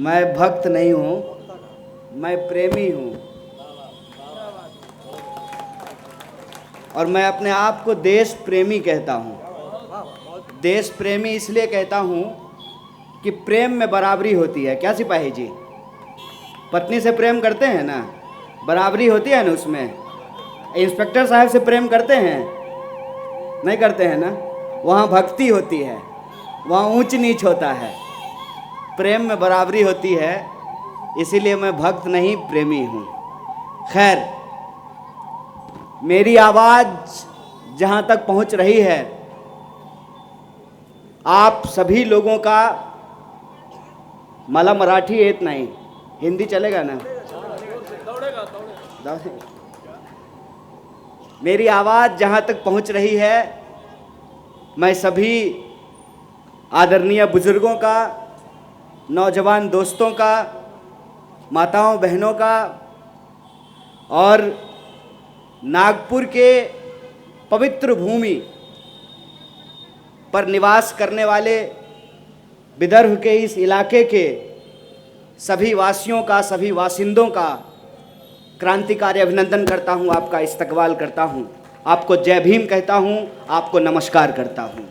मैं भक्त नहीं हूँ, मैं प्रेमी हूँ। और मैं अपने आप को देश प्रेमी कहता हूँ। देश प्रेमी इसलिए कहता हूँ कि प्रेम में बराबरी होती है। क्या सिपाही जी, पत्नी से प्रेम करते हैं ना, बराबरी होती है ना उसमें। इंस्पेक्टर साहब से प्रेम करते हैं, नहीं करते हैं ना। वहाँ भक्ति होती है, वहाँ ऊंच नीच होता है, प्रेम में बराबरी होती है। इसीलिए मैं भक्त नहीं प्रेमी हूँ। खैर, मेरी आवाज़ जहाँ तक पहुँच रही है, आप सभी लोगों का, मला मराठी येत नहीं, हिंदी चलेगा ना? मेरी आवाज़ जहाँ तक पहुँच रही है, मैं सभी आदरणीय बुजुर्गों का, नौजवान दोस्तों का, माताओं बहनों का और नागपुर के पवित्र भूमि पर निवास करने वाले विदर्भ के इस इलाके के सभी वासियों का, सभी वासिंदों का क्रांतिकारी अभिनंदन करता हूं, आपका इस्तकबाल करता हूं, आपको जय भीम कहता हूं, आपको नमस्कार करता हूं।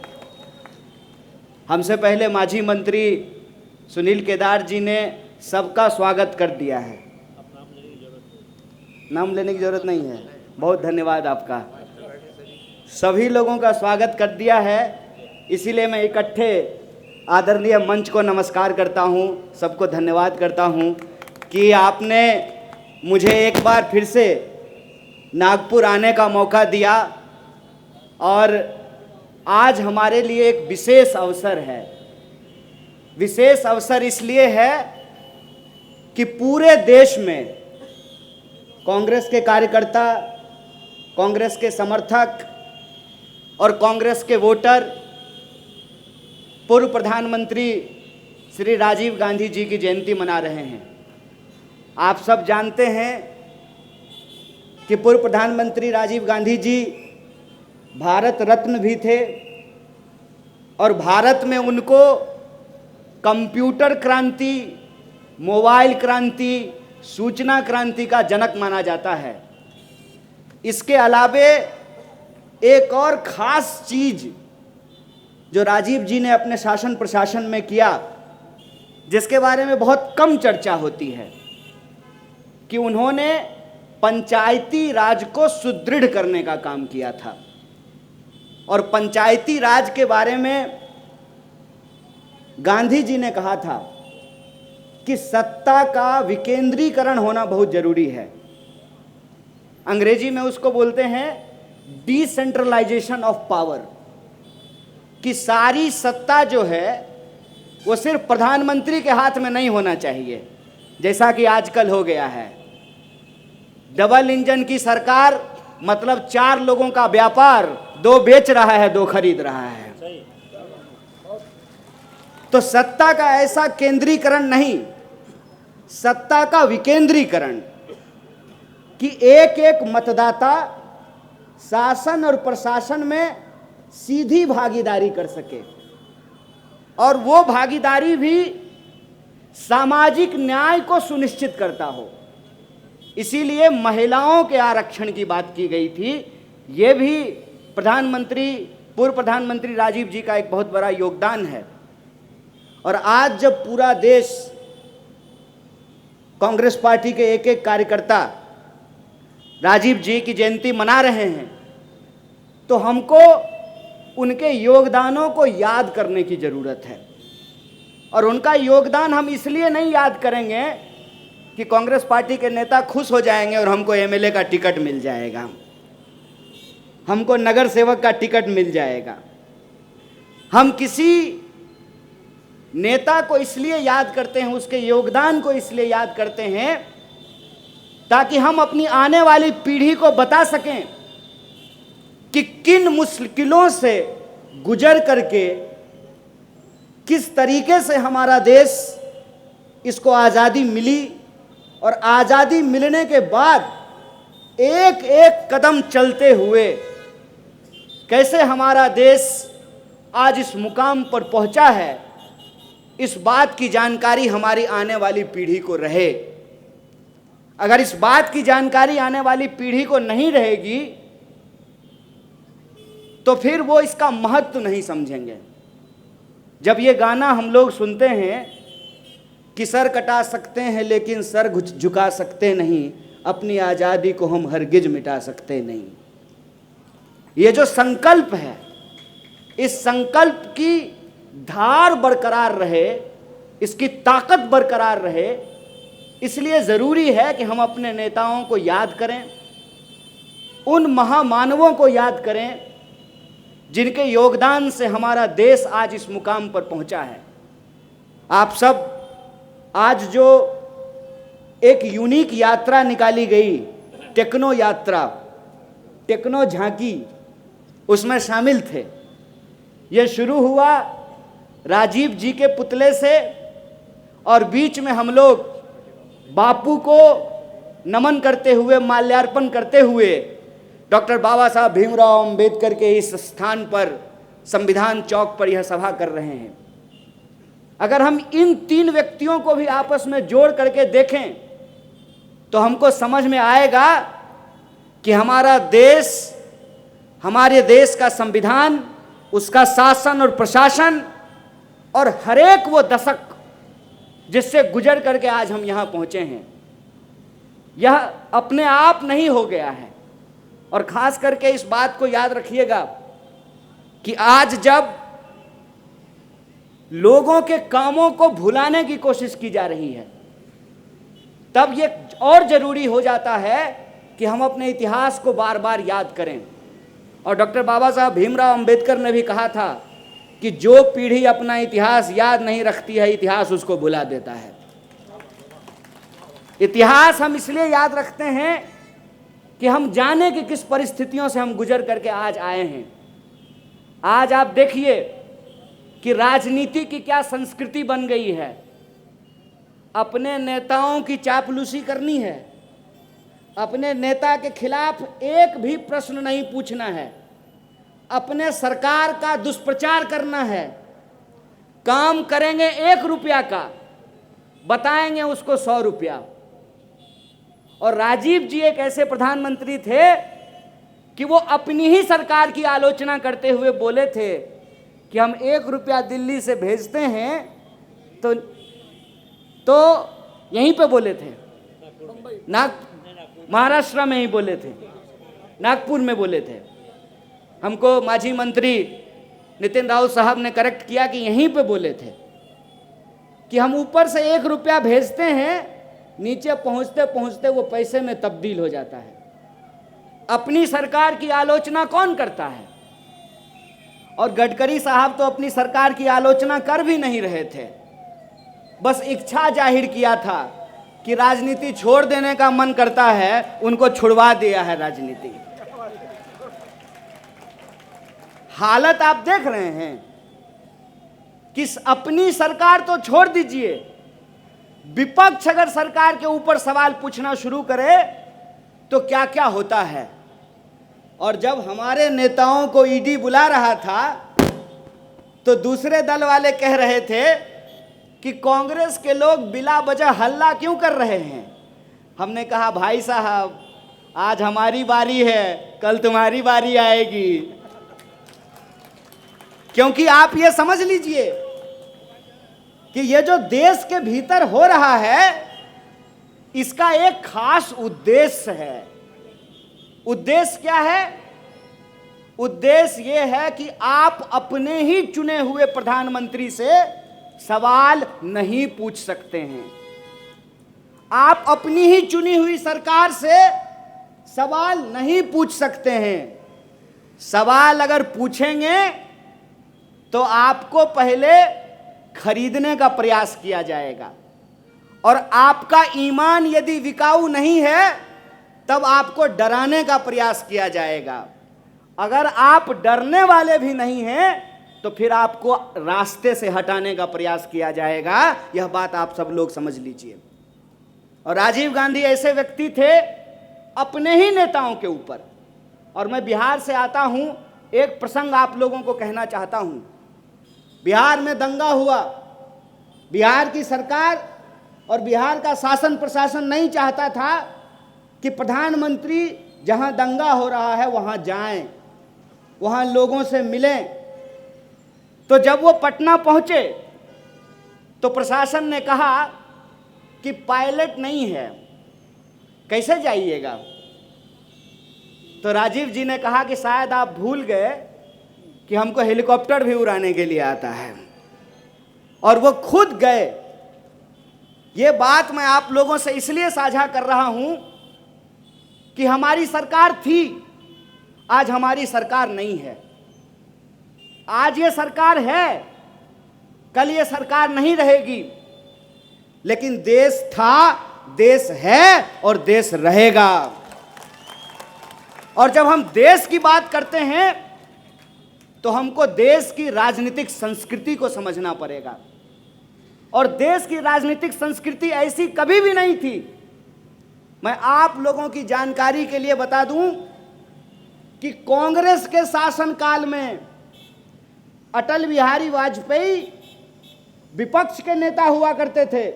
हमसे पहले माजी मंत्री सुनील केदार जी ने सबका स्वागत कर दिया है। नाम लेने की जरूरत नहीं है, बहुत धन्यवाद आपका। सभी लोगों का स्वागत कर दिया है, इसीलिए मैं इकट्ठे आदरणीय मंच को नमस्कार करता हूं, सबको धन्यवाद करता हूं कि आपने मुझे एक बार फिर से नागपुर आने का मौका दिया। और आज हमारे लिए एक विशेष अवसर है। विशेष अवसर इसलिए है कि पूरे देश में कांग्रेस के कार्यकर्ता, कांग्रेस के समर्थक और कांग्रेस के वोटर पूर्व प्रधानमंत्री श्री राजीव गांधी जी की जयंती मना रहे हैं। आप सब जानते हैं कि पूर्व प्रधानमंत्री राजीव गांधी जी भारत रत्न भी थे और भारत में उनको कंप्यूटर क्रांति, मोबाइल क्रांति, सूचना क्रांति का जनक माना जाता है। इसके अलावे एक और खास चीज जो राजीव जी ने अपने शासन प्रशासन में किया, जिसके बारे में बहुत कम चर्चा होती है, कि उन्होंने पंचायती राज को सुदृढ़ करने का काम किया था। और पंचायती राज के बारे में गांधी जी ने कहा था कि सत्ता का विकेंद्रीकरण होना बहुत जरूरी है। अंग्रेजी में उसको बोलते हैं डिसेंट्रलाइजेशन ऑफ पावर, कि सारी सत्ता जो है वो सिर्फ प्रधानमंत्री के हाथ में नहीं होना चाहिए, जैसा कि आजकल हो गया है। डबल इंजन की सरकार, मतलब 4 लोगों का व्यापार, 2 बेच रहा है, 2 खरीद रहा है। तो सत्ता का ऐसा केंद्रीकरण नहीं, सत्ता का विकेंद्रीकरण, कि एक एक मतदाता शासन और प्रशासन में सीधी भागीदारी कर सके, और वो भागीदारी भी सामाजिक न्याय को सुनिश्चित करता हो। इसीलिए महिलाओं के आरक्षण की बात की गई थी। ये भी पूर्व प्रधानमंत्री राजीव जी का एक बहुत बड़ा योगदान है। और आज जब पूरा देश कांग्रेस पार्टी के एक एक कार्यकर्ता राजीव जी की जयंती मना रहे हैं, तो हमको उनके योगदानों को याद करने की जरूरत है। और उनका योगदान हम इसलिए नहीं याद करेंगे कि कांग्रेस पार्टी के नेता खुश हो जाएंगे और हमको एमएलए का टिकट मिल जाएगा, हमको नगर सेवक का टिकट मिल जाएगा। हम किसी नेता को इसलिए याद करते हैं, उसके योगदान को इसलिए याद करते हैं, ताकि हम अपनी आने वाली पीढ़ी को बता सकें कि किन मुश्किलों से गुजर करके किस तरीके से हमारा देश, इसको आज़ादी मिली, और आज़ादी मिलने के बाद एक एक कदम चलते हुए कैसे हमारा देश आज इस मुकाम पर पहुंचा है। इस बात की जानकारी हमारी आने वाली पीढ़ी को रहे। अगर इस बात की जानकारी आने वाली पीढ़ी को नहीं रहेगी तो फिर वो इसका महत्व नहीं समझेंगे। जब ये गाना हम लोग सुनते हैं कि सर कटा सकते हैं लेकिन सर झुका सकते नहीं, अपनी आज़ादी को हम हरगिज मिटा सकते नहीं, ये जो संकल्प है, इस संकल्प की धार बरकरार रहे, इसकी ताकत बरकरार रहे, इसलिए ज़रूरी है कि हम अपने नेताओं को याद करें, उन महामानवों को याद करें जिनके योगदान से हमारा देश आज इस मुकाम पर पहुंचा है। आप सब आज जो एक यूनिक यात्रा निकाली गई, टेक्नो यात्रा, टेक्नो झांकी, उसमें शामिल थे। ये शुरू हुआ राजीव जी के पुतले से और बीच में हम लोग बापू को नमन करते हुए, माल्यार्पण करते हुए डॉक्टर बाबा साहब भीमराव अंबेडकर के इस स्थान पर, संविधान चौक पर यह सभा कर रहे हैं। अगर हम इन तीन व्यक्तियों को भी आपस में जोड़ करके देखें तो हमको समझ में आएगा कि हमारा देश, हमारे देश का संविधान, उसका शासन और प्रशासन और हरेक वो दशक जिससे गुजर करके आज हम यहाँ पहुँचे हैं, यह अपने आप नहीं हो गया है। और खास करके इस बात को याद रखिएगा कि आज जब लोगों के कामों को भुलाने की कोशिश की जा रही है, तब ये और जरूरी हो जाता है कि हम अपने इतिहास को बार बार याद करें। और डॉक्टर बाबा साहब भीमराव अंबेडकर ने भी कहा था कि जो पीढ़ी अपना इतिहास याद नहीं रखती है, इतिहास उसको भुला देता है। इतिहास हम इसलिए याद रखते हैं कि हम जाने कि किस परिस्थितियों से हम गुजर करके आज आए हैं। आज आप देखिए कि राजनीति की क्या संस्कृति बन गई है। अपने नेताओं की चापलूसी करनी है, अपने नेता के खिलाफ एक भी प्रश्न नहीं पूछना है, अपने सरकार का दुष्प्रचार करना है, काम करेंगे 1 रुपया का, बताएंगे उसको 100 रुपया। और राजीव जी एक ऐसे प्रधानमंत्री थे कि वो अपनी ही सरकार की आलोचना करते हुए बोले थे कि हम 1 रुपया दिल्ली से भेजते हैं तो यहीं पे बोले थे, महाराष्ट्र में ही बोले थे, नागपुर में बोले थे। हमको माजी मंत्री नितिन राउत साहब ने करेक्ट किया कि यहीं पे बोले थे कि हम ऊपर से 1 रुपया भेजते हैं, नीचे पहुंचते पहुंचते वो पैसे में तब्दील हो जाता है। अपनी सरकार की आलोचना कौन करता है? और गडकरी साहब तो अपनी सरकार की आलोचना कर भी नहीं रहे थे, बस इच्छा जाहिर किया था कि राजनीति छोड़ देने का मन करता है, उनको छुड़वा दिया है राजनीति। हालत आप देख रहे हैं कि अपनी सरकार तो छोड़ दीजिए, विपक्ष अगर सरकार के ऊपर सवाल पूछना शुरू करे तो क्या क्या होता है। और जब हमारे नेताओं को ईडी बुला रहा था तो दूसरे दल वाले कह रहे थे कि कांग्रेस के लोग बिला वजह हल्ला क्यों कर रहे हैं। हमने कहा भाई साहब, आज हमारी बारी है, कल तुम्हारी बारी आएगी। क्योंकि आप ये समझ लीजिए कि ये जो देश के भीतर हो रहा है, इसका एक खास उद्देश्य है। उद्देश्य क्या है? उद्देश्य ये है कि आप अपने ही चुने हुए प्रधानमंत्री से सवाल नहीं पूछ सकते हैं। आप अपनी ही चुनी हुई सरकार से सवाल नहीं पूछ सकते हैं। सवाल अगर पूछेंगे तो आपको पहले खरीदने का प्रयास किया जाएगा, और आपका ईमान यदि बिकाऊ नहीं है तब आपको डराने का प्रयास किया जाएगा। अगर आप डरने वाले भी नहीं हैं तो फिर आपको रास्ते से हटाने का प्रयास किया जाएगा। यह बात आप सब लोग समझ लीजिए। और राजीव गांधी ऐसे व्यक्ति थे अपने ही नेताओं के ऊपर। और मैं बिहार से आता हूं, एक प्रसंग आप लोगों को कहना चाहता हूं। बिहार में दंगा हुआ बिहार की सरकार और बिहार का शासन प्रशासन नहीं चाहता था कि प्रधानमंत्री जहां दंगा हो रहा है वहां जाएं, वहां लोगों से मिलें। तो जब वो पटना पहुंचे तो प्रशासन ने कहा कि पायलट नहीं है, कैसे जाइएगा। तो राजीव जी ने कहा कि शायद आप भूल गए कि हमको हेलीकॉप्टर भी उड़ाने के लिए आता है, और वो खुद गए। ये बात मैं आप लोगों से इसलिए साझा कर रहा हूं कि हमारी सरकार थी, आज हमारी सरकार नहीं है। आज ये सरकार है, कल ये सरकार नहीं रहेगी, लेकिन देश था, देश है और देश रहेगा। और जब हम देश की बात करते हैं तो हमको देश की राजनीतिक संस्कृति को समझना पड़ेगा। और देश की राजनीतिक संस्कृति ऐसी कभी भी नहीं थी। मैं आप लोगों की जानकारी के लिए बता दूं कि कांग्रेस के शासनकाल में अटल बिहारी वाजपेयी विपक्ष के नेता हुआ करते थे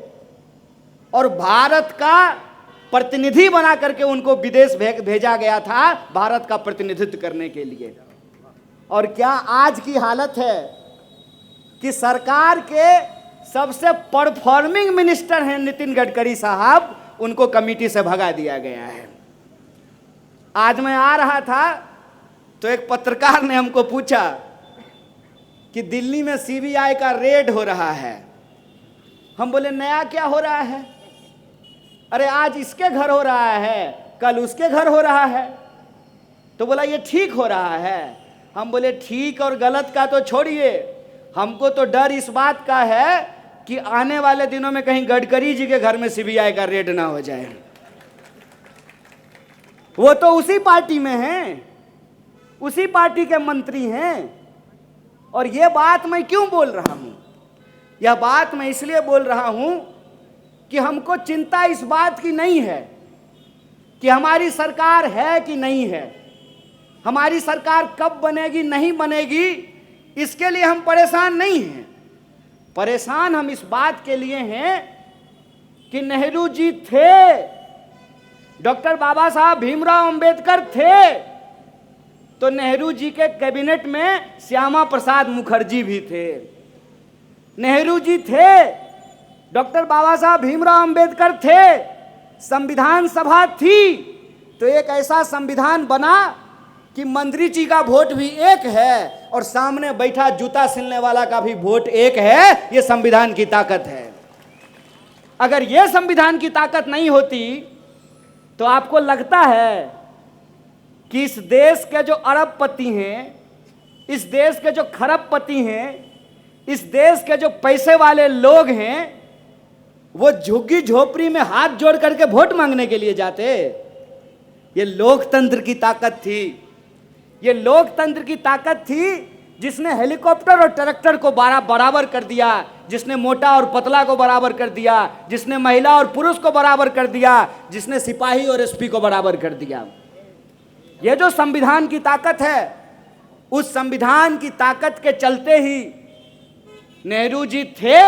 और भारत का प्रतिनिधि बना करके उनको विदेश भेजा गया था भारत का प्रतिनिधित्व करने के लिए। और क्या आज की हालत है कि सरकार के सबसे परफॉर्मिंग मिनिस्टर हैं नितिन गडकरी साहब, उनको कमेटी से भगा दिया गया है। आज मैं आ रहा था तो एक पत्रकार ने हमको पूछा कि दिल्ली में सीबीआई का रेड हो रहा है। हम बोले नया क्या हो रहा है? अरे आज इसके घर हो रहा है, कल उसके घर हो रहा है। तो बोला ये ठीक हो रहा है। हम बोले ठीक और गलत का तो छोड़िए, हमको तो डर इस बात का है कि आने वाले दिनों में कहीं गडकरी जी के घर में सीबीआई का रेड ना हो जाए। वो तो उसी पार्टी में हैं, उसी पार्टी के मंत्री हैं। और ये बात मैं क्यों बोल रहा हूं? यह बात मैं इसलिए बोल रहा हूं कि हमको चिंता इस बात की नहीं है कि हमारी सरकार है कि नहीं है, हमारी सरकार कब बनेगी नहीं बनेगी, इसके लिए हम परेशान नहीं हैं। परेशान हम इस बात के लिए हैं कि नेहरू जी थे, डॉक्टर बाबा साहब भीमराव अंबेडकर थे, तो नेहरू जी के कैबिनेट में श्यामा प्रसाद मुखर्जी भी थे। नेहरू जी थे, डॉक्टर बाबा साहब भीमराव अंबेडकर थे, संविधान सभा थी, तो एक ऐसा संविधान बना कि मंत्री जी का वोट भी एक है और सामने बैठा जूता सिलने वाला का भी वोट एक है। यह संविधान की ताकत है। अगर यह संविधान की ताकत नहीं होती तो आपको लगता है कि इस देश के जो अरबपति हैं, इस देश के जो खरबपति हैं, इस देश के जो पैसे वाले लोग हैं, वो झुग्गी झोपड़ी में हाथ जोड़ करके वोट मांगने के लिए जाते? ये लोकतंत्र की ताकत थी। ये लोकतंत्र की ताकत थी जिसने हेलीकॉप्टर और ट्रैक्टर को बराबर कर दिया, जिसने मोटा और पतला को बराबर कर दिया, जिसने महिला और पुरुष को बराबर कर दिया, जिसने सिपाही और एसपी को बराबर कर दिया। ये जो संविधान की ताकत है, उस संविधान की ताकत के चलते ही नेहरू जी थे,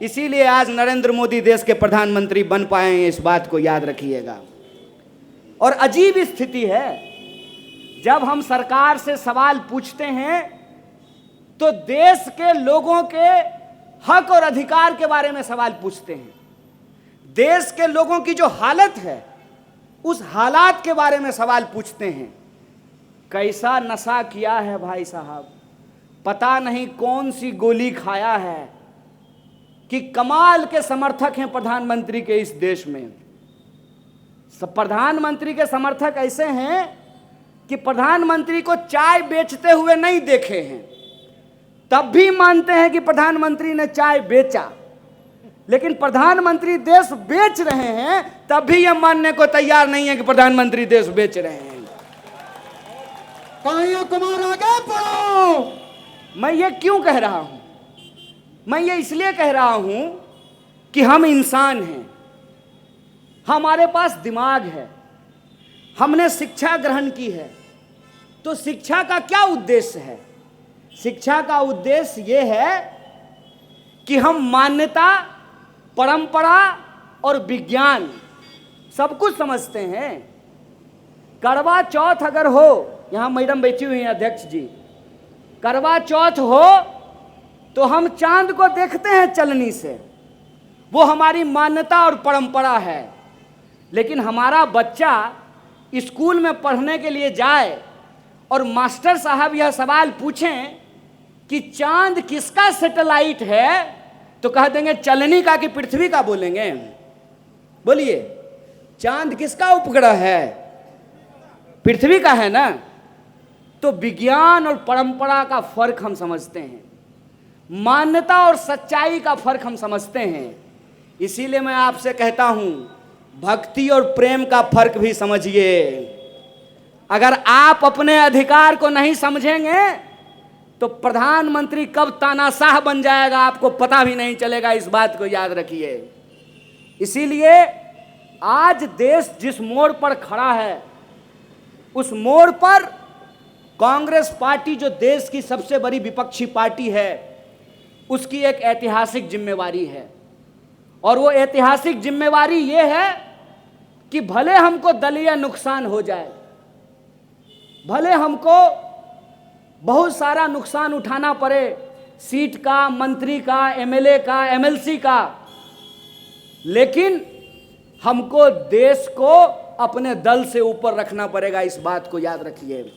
इसीलिए आज नरेंद्र मोदी देश के प्रधानमंत्री बन पाए हैं। इस बात को याद रखिएगा। और अजीब स्थिति है, जब हम सरकार से सवाल पूछते हैं तो देश के लोगों के हक और अधिकार के बारे में सवाल पूछते हैं। देश के लोगों की जो हालत है, उस हालात के बारे में सवाल पूछते हैं। कैसा नशा किया है भाई साहब, पता नहीं कौन सी गोली खाया है कि कमाल के समर्थक हैं प्रधानमंत्री के इस देश में। प्रधानमंत्री के समर्थक ऐसे हैं कि प्रधानमंत्री को चाय बेचते हुए नहीं देखे हैं, तब भी मानते हैं कि प्रधानमंत्री ने चाय बेचा। लेकिन प्रधानमंत्री देश बेच रहे हैं, तब भी यह मानने को तैयार नहीं है कि प्रधानमंत्री देश बेच रहे हैं। कुमार आगे पढ़ो। मैं ये क्यों कह रहा हूं? मैं ये इसलिए कह रहा हूं कि हम इंसान हैं, हमारे पास दिमाग है, हमने शिक्षा ग्रहण की है। तो शिक्षा का क्या उद्देश्य है? शिक्षा का उद्देश्य यह है कि हम मान्यता, परंपरा और विज्ञान सब कुछ समझते हैं। करवा चौथ अगर हो, यहां मैडम बैठी हुई हैं अध्यक्ष जी, करवा चौथ हो तो हम चांद को देखते हैं चलनी से, वो हमारी मान्यता और परंपरा है। लेकिन हमारा बच्चा स्कूल में पढ़ने के लिए जाए और मास्टर साहब यह सवाल पूछें कि चांद किसका सैटेलाइट है, तो कह देंगे चलनी का कि पृथ्वी का बोलेंगे। बोलिए, चांद किसका उपग्रह है? पृथ्वी का है ना। तो विज्ञान और परंपरा का फर्क हम समझते हैं, मान्यता और सच्चाई का फर्क हम समझते हैं। इसीलिए मैं आपसे कहता हूं, भक्ति और प्रेम का फर्क भी समझिए। अगर आप अपने अधिकार को नहीं समझेंगे तो प्रधानमंत्री कब तानाशाह बन जाएगा आपको पता भी नहीं चलेगा, इस बात को याद रखिए। इसीलिए आज देश जिस मोड़ पर खड़ा है, उस मोड़ पर कांग्रेस पार्टी जो देश की सबसे बड़ी विपक्षी पार्टी है, उसकी एक ऐतिहासिक जिम्मेवारी है। और वो ऐतिहासिक जिम्मेवारी ये है कि भले हमको दलीय नुकसान हो जाए, भले हमको बहुत सारा नुकसान उठाना पड़े, सीट का, मंत्री का, एमएलए का, एमएलसी का, लेकिन हमको देश को अपने दल से ऊपर रखना पड़ेगा, इस बात को याद रखिए।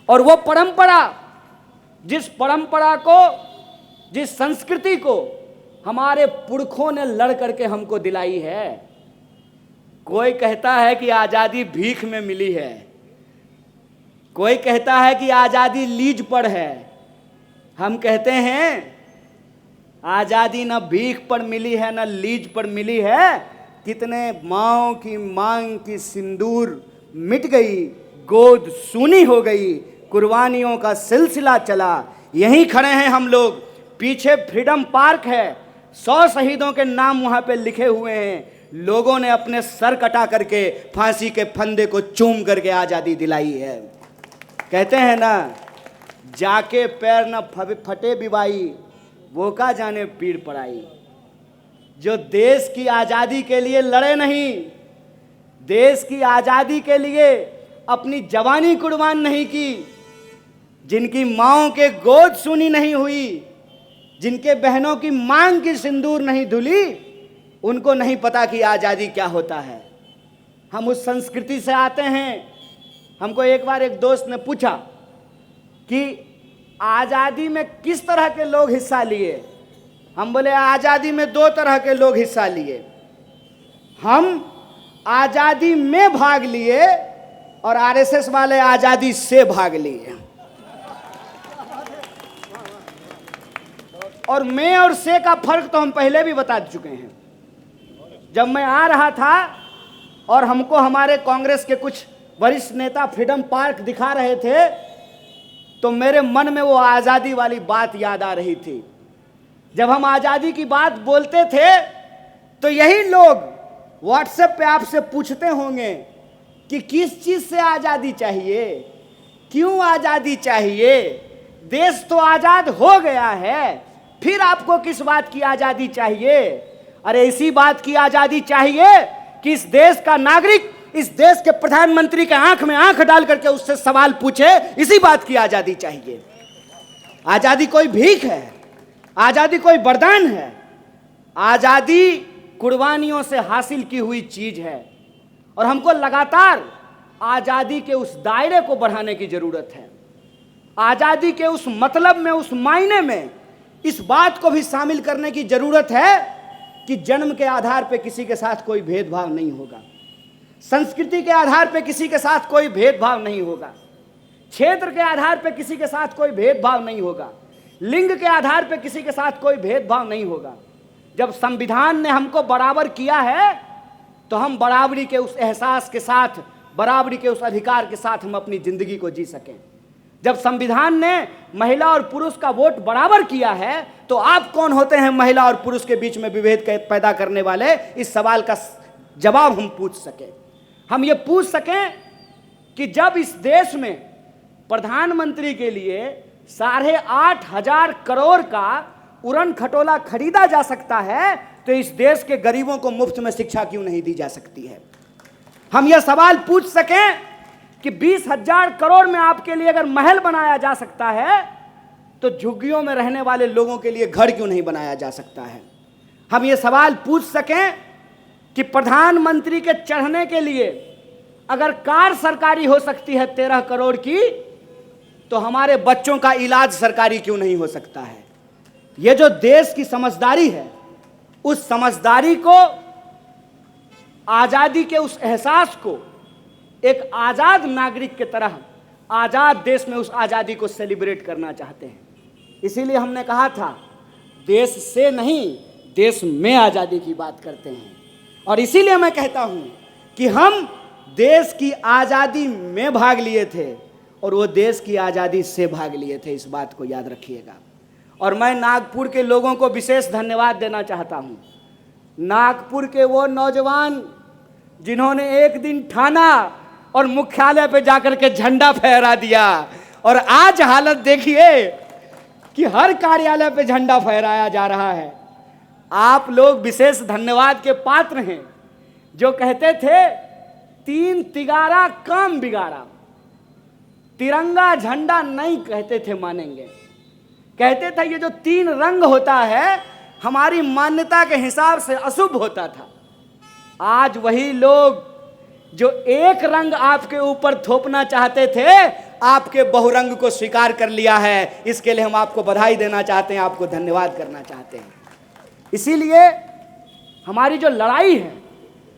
और वो परंपरा, जिस परंपरा को, जिस संस्कृति को हमारे पुरखों ने लड़ करके हमको दिलाई है। कोई कहता है कि आज़ादी भीख में मिली है, कोई कहता है कि आज़ादी लीज पर है। हम कहते हैं आज़ादी न भीख पर मिली है न लीज पर मिली है। कितने माँओं की मांग की सिंदूर मिट गई, गोद सूनी हो गई, कुर्बानियों का सिलसिला चला। यहीं खड़े हैं हम लोग, पीछे फ्रीडम पार्क है, 100 शहीदों के नाम वहाँ पे लिखे हुए हैं। लोगों ने अपने सर कटा करके फांसी के फंदे को चूम करके आज़ादी दिलाई है। कहते हैं ना, जाके पैर न फटे बिबाई, वो का जाने पीर पड़ाई। जो देश की आज़ादी के लिए लड़े नहीं, देश की आज़ादी के लिए अपनी जवानी कुर्बान नहीं की, जिनकी माँओं के गोद सुनी नहीं हुई, जिनके बहनों की मांग की सिंदूर नहीं धुली, उनको नहीं पता कि आज़ादी क्या होता है। हम उस संस्कृति से आते हैं। हमको एक बार एक दोस्त ने पूछा कि आज़ादी में किस तरह के लोग हिस्सा लिए। हम बोले आज़ादी में 2 तरह के लोग हिस्सा लिए। हम आज़ादी में भाग लिए और आरएसएस वाले आज़ादी से भाग लिए। और मैं और से का फर्क तो हम पहले भी बता चुके हैं। जब मैं आ रहा था और हमको हमारे कांग्रेस के कुछ वरिष्ठ नेता फ्रीडम पार्क दिखा रहे थे, तो मेरे मन में वो आज़ादी वाली बात याद आ रही थी। जब हम आज़ादी की बात बोलते थे तो यही लोग व्हाट्सएप पे आपसे पूछते होंगे कि किस चीज़ से आज़ादी चाहिए, क्यों आज़ादी चाहिए, देश तो आज़ाद हो गया है, फिर आपको किस बात की आज़ादी चाहिए। अरे इसी बात की आज़ादी चाहिए कि इस देश का नागरिक इस देश के प्रधानमंत्री के आंख में आंख डाल करके उससे सवाल पूछे, इसी बात की आज़ादी चाहिए। आज़ादी कोई भीख है, आज़ादी कोई वरदान है, आज़ादी कुर्बानियों से हासिल की हुई चीज है। और हमको लगातार आज़ादी के उस दायरे को बढ़ाने की ज़रूरत है। आज़ादी के उस मतलब में, उस मायने में इस बात को भी शामिल करने की ज़रूरत है कि जन्म के आधार पर किसी के साथ कोई भेदभाव नहीं होगा, संस्कृति के आधार पर किसी के साथ कोई भेदभाव नहीं होगा, क्षेत्र के आधार पर किसी के साथ कोई भेदभाव नहीं होगा, लिंग के आधार पर किसी के साथ कोई भेदभाव नहीं होगा। जब संविधान ने हमको बराबर किया है तो हम बराबरी के उस एहसास के साथ, बराबरी के उस अधिकार के साथ हम अपनी जिंदगी को जी सकें। जब संविधान ने महिला और पुरुष का वोट बराबर किया है तो आप कौन होते हैं महिला और पुरुष के बीच में विभेद पैदा करने वाले? इस सवाल का जवाब हम पूछ सकें। हम ये पूछ सकें कि जब इस देश में प्रधानमंत्री के लिए 8,500 करोड़ का उड़न खटोला खरीदा जा सकता है तो इस देश के गरीबों को मुफ्त में शिक्षा क्यों नहीं दी जा सकती है? हम यह सवाल पूछ सकें कि 20,000 करोड़ में आपके लिए अगर महल बनाया जा सकता है तो झुग्गियों में रहने वाले लोगों के लिए घर क्यों नहीं बनाया जा सकता है? हम ये सवाल पूछ सकें कि प्रधानमंत्री के चढ़ने के लिए अगर कार सरकारी हो सकती है 13 करोड़ की, तो हमारे बच्चों का इलाज सरकारी क्यों नहीं हो सकता है? ये जो देश की समझदारी है, उस समझदारी को, आजादी के उस एहसास को एक आजाद नागरिक की तरह आजाद देश में उस आजादी को सेलिब्रेट करना चाहते हैं। इसीलिए हमने कहा था देश से नहीं देश में आजादी की बात करते हैं, और इसीलिए मैं कहता हूं कि हम देश की आजादी में भाग लिए थे और वो देश की आजादी से भाग लिए थे, इस बात को याद रखिएगा। और मैं नागपुर के लोगों को विशेष धन्यवाद देना चाहता हूं। नागपुर के वो नौजवान जिन्होंने एक दिन ठाना और मुख्यालय पे जाकर के झंडा फहरा दिया, और आज हालत देखिए कि हर कार्यालय पे झंडा फहराया जा रहा है। आप लोग विशेष धन्यवाद के पात्र हैं जो कहते थे 3 तिगारा काम बिगाड़ा, तिरंगा झंडा नहीं कहते थे मानेंगे, कहते थे ये जो 3 रंग होता है हमारी मान्यता के हिसाब से अशुभ होता था। आज वही लोग जो एक रंग आपके ऊपर थोपना चाहते थे, आपके बहुरंग को स्वीकार कर लिया है। इसके लिए हम आपको बधाई देना चाहते हैं, आपको धन्यवाद करना चाहते हैं। इसीलिए हमारी जो लड़ाई है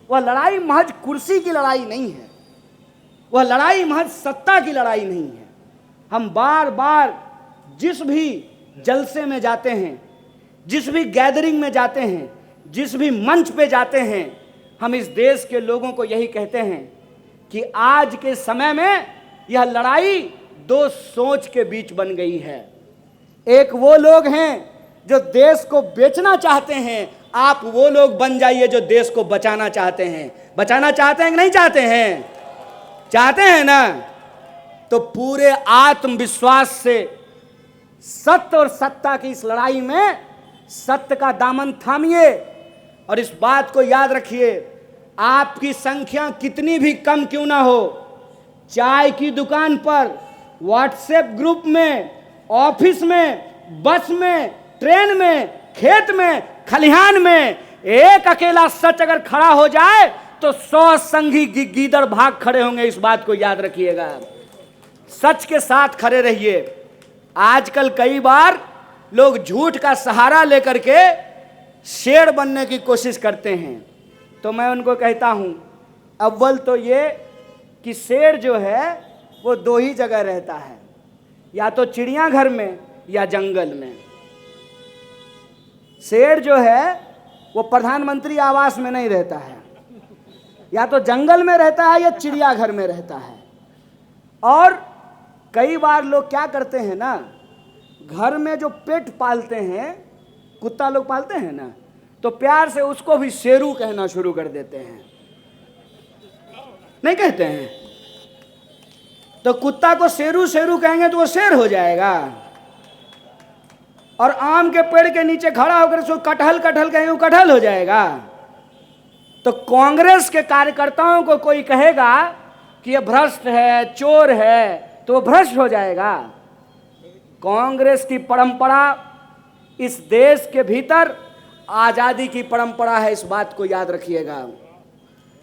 वह लड़ाई महज कुर्सी की लड़ाई नहीं है, वह लड़ाई महज सत्ता की लड़ाई नहीं है। हम बार बार जिस भी जलसे में जाते हैं, जिस भी गैदरिंग में जाते हैं, जिस भी मंच पे जाते हैं, हम इस देश के लोगों को यही कहते हैं कि आज के समय में यह लड़ाई 2 सोच के बीच बन गई है। एक वो लोग हैं जो देश को बेचना चाहते हैं, आप वो लोग बन जाइए जो देश को बचाना चाहते हैं। बचाना चाहते हैं कि नहीं चाहते हैं? चाहते हैं ना? तो पूरे आत्मविश्वास से सत्य और सत्ता की इस लड़ाई में सत्य का दामन थामिए, और इस बात को याद रखिए, आपकी संख्या कितनी भी कम क्यों ना हो, चाय की दुकान पर, व्हाट्सएप ग्रुप में, ऑफिस में, बस में, ट्रेन में, खेत में, खलिहान में एक अकेला सच अगर खड़ा हो जाए तो 100 संगी गीदड़ भाग खड़े होंगे। इस बात को याद रखिएगा, सच के साथ खड़े रहिए। आजकल कई बार लोग झूठ का सहारा लेकर के शेर बनने की कोशिश करते हैं, तो मैं उनको कहता हूं, अव्वल तो ये कि शेर जो है वो 2 ही जगह रहता है, या तो चिड़ियाघर में या जंगल में। शेर जो है वो प्रधानमंत्री आवास में नहीं रहता है, या तो जंगल में रहता है या चिड़ियाघर में रहता है। और कई बार लोग क्या करते हैं ना, घर में जो पेट पालते हैं, कुत्ता लोग पालते हैं ना, तो प्यार से उसको भी शेरू कहना शुरू कर देते हैं, नहीं कहते हैं? तो कुत्ता को शेरू शेरू कहेंगे तो वो शेर हो जाएगा, और आम के पेड़ के नीचे खड़ा होकर उसको कटहल कटहल कहेंगे वो कटहल हो जाएगा। तो कांग्रेस के कार्यकर्ताओं को कोई कहेगा कि ये भ्रष्ट है, चोर है, तो वो भ्रष्ट हो जाएगा। कांग्रेस की परंपरा इस देश के भीतर आजादी की परंपरा है, इस बात को याद रखिएगा।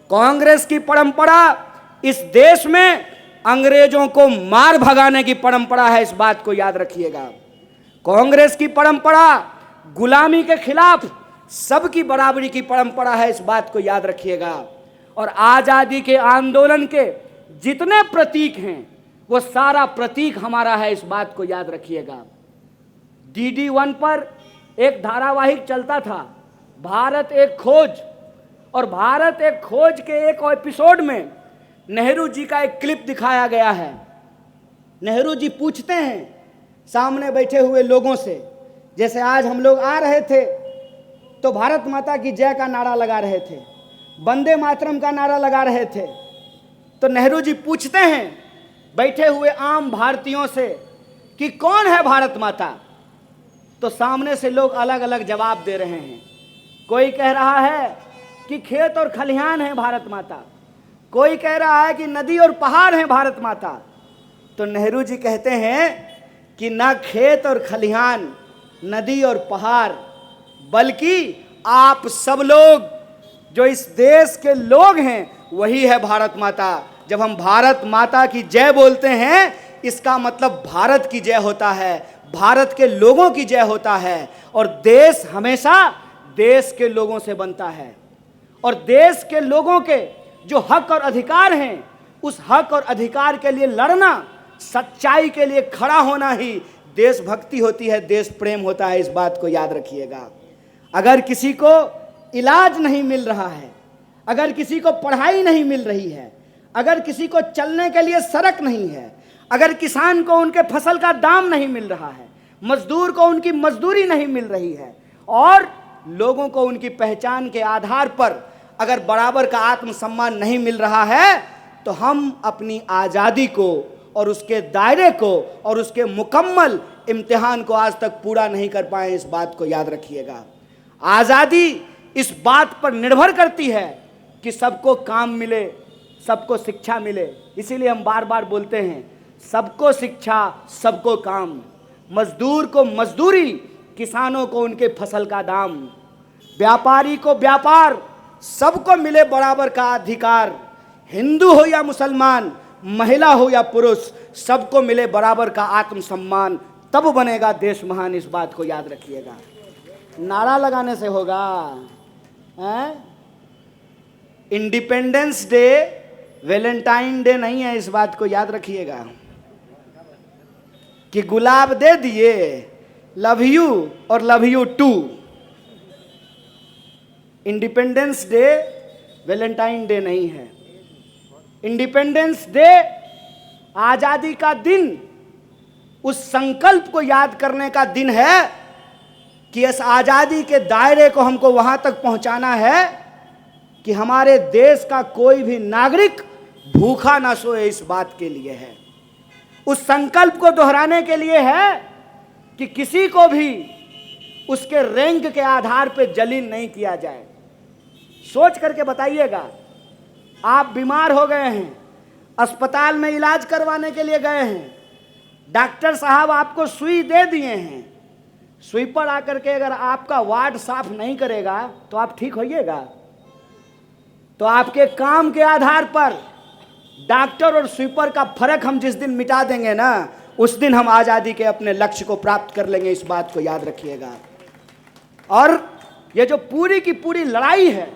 कांग्रेस की परंपरा इस देश में अंग्रेजों को मार भगाने की परंपरा है, इस बात को याद रखिएगा। कांग्रेस की परंपरा गुलामी के खिलाफ सबकी बराबरी की परंपरा है, इस बात को याद रखिएगा। और आजादी के आंदोलन के जितने प्रतीक हैं वो सारा प्रतीक हमारा है, इस बात को याद रखिएगा। DD1 पर एक धारावाहिक चलता था, भारत एक खोज, और भारत एक खोज के एक एपिसोड में नेहरू जी का एक क्लिप दिखाया गया है। नेहरू जी पूछते हैं सामने बैठे हुए लोगों से, जैसे आज हम लोग आ रहे थे तो भारत माता की जय का नारा लगा रहे थे, वंदे मातरम का नारा लगा रहे थे, तो नेहरू जी पूछते हैं बैठे हुए आम भारतीयों से कि कौन है भारत माता। तो सामने से लोग अलग अलग जवाब दे रहे हैं। कोई कह रहा है कि खेत और खलिहान है भारत माता, कोई कह रहा है कि नदी और पहाड़ है भारत माता। तो नेहरू जी कहते हैं कि ना खेत और खलिहान, नदी और पहाड़, बल्कि आप सब लोग जो इस देश के लोग हैं वही है भारत माता। जब हम भारत माता की जय बोलते हैं, इसका मतलब भारत की जय होता है, भारत के लोगों की जय होता है। और देश हमेशा देश के लोगों से बनता है, और देश के लोगों के जो हक और अधिकार हैं, उस हक और अधिकार के लिए लड़ना, सच्चाई के लिए खड़ा होना ही देशभक्ति होती है, देश प्रेम होता है। इस बात को याद रखिएगा। अगर किसी को इलाज नहीं मिल रहा है, अगर किसी को पढ़ाई नहीं मिल रही है, अगर किसी को चलने के लिए सड़क नहीं है, अगर किसान को उनके फसल का दाम नहीं मिल रहा है, मजदूर को उनकी मजदूरी नहीं मिल रही है, और लोगों को उनकी पहचान के आधार पर अगर बराबर का आत्मसम्मान नहीं मिल रहा है, तो हम अपनी आज़ादी को और उसके दायरे को और उसके मुकम्मल इम्तिहान को आज तक पूरा नहीं कर पाए। इस बात को याद रखिएगा। आज़ादी इस बात पर निर्भर करती है कि सबको काम मिले, सबको शिक्षा मिले। इसीलिए हम बार बार बोलते हैं, सबको शिक्षा, सबको काम, मजदूर को मजदूरी, किसानों को उनके फसल का दाम, व्यापारी को व्यापार, सबको मिले बराबर का अधिकार। हिंदू हो या मुसलमान, महिला हो या पुरुष, सबको मिले बराबर का आत्मसम्मान, तब बनेगा देश महान। इस बात को याद रखिएगा। नारा लगाने से होगा? इंडिपेंडेंस डे वैलेंटाइन डे नहीं है। इस बात को याद रखिएगा कि गुलाब दे दिए, लव यू और love you too. Independence day Valentine day नहीं है। इंडिपेंडेंस डे आजादी का दिन, उस संकल्प को याद करने का दिन है कि इस आजादी के दायरे को हमको वहां तक पहुंचाना है कि हमारे देश का कोई भी नागरिक भूखा ना सोए। इस बात के लिए है, उस संकल्प को दोहराने के लिए है कि किसी को भी उसके रैंक के आधार पर जलील नहीं किया जाए। सोच करके बताइएगा, आप बीमार हो गए हैं, अस्पताल में इलाज करवाने के लिए गए हैं, डॉक्टर साहब आपको सुई दे दिए हैं, स्वीपर आकर के अगर आपका वार्ड साफ नहीं करेगा तो आप ठीक होइएगा? तो आपके काम के आधार पर डॉक्टर और स्वीपर का फर्क हम जिस दिन मिटा देंगे ना, उस दिन हम आज़ादी के अपने लक्ष्य को प्राप्त कर लेंगे। इस बात को याद रखिएगा। और ये जो पूरी की पूरी लड़ाई है,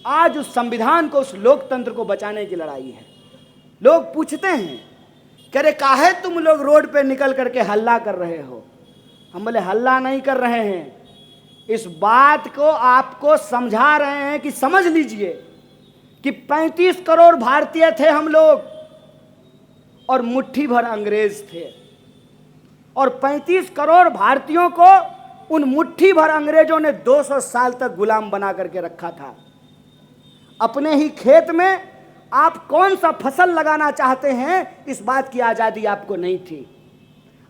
आज उस संविधान को, उस लोकतंत्र को बचाने की लड़ाई है। लोग पूछते हैं, कह रहे काहे तुम लोग रोड पे निकल करके हल्ला कर रहे हो? हम बोले हल्ला नहीं कर रहे हैं, इस बात को आपको समझा रहे हैं कि समझ लीजिए कि 35 करोड़ भारतीय थे हम लोग, और मुट्ठी भर अंग्रेज थे, और 35 करोड़ भारतीयों को उन मुट्ठी भर अंग्रेजों ने 200 साल तक गुलाम बना करके रखा था। अपने ही खेत में आप कौन सा फसल लगाना चाहते हैं, इस बात की आज़ादी आपको नहीं थी।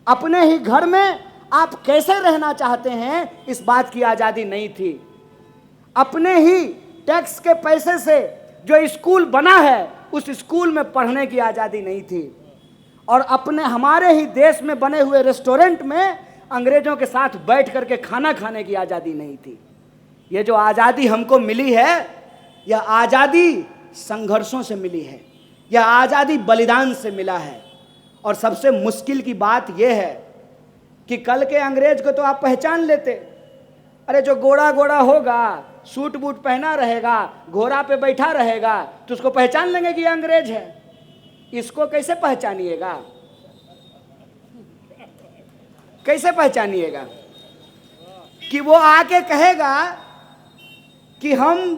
अपने ही घर में आप कैसे रहना चाहते हैं, इस बात की आज़ादी नहीं थी। अपने ही टैक्स के पैसे से जो स्कूल बना है, उस स्कूल में पढ़ने की आज़ादी नहीं थी। और अपने हमारे ही देश में बने हुए रेस्टोरेंट में अंग्रेजों के साथ बैठ करके खाना खाने की आज़ादी नहीं थी। ये जो आज़ादी हमको मिली है, यह आज़ादी संघर्षों से मिली है, यह आज़ादी बलिदान से मिला है। और सबसे मुश्किल की बात यह है कि कल के अंग्रेज को तो आप पहचान लेते। अरे जो गोरा गोरा होगा, सूट बूट पहना रहेगा, घोड़ा पे बैठा रहेगा, तो उसको पहचान लेंगे कि ये अंग्रेज है। इसको कैसे पहचानिएगा? कैसे पहचानिएगा? कि वो आके कहेगा कि हम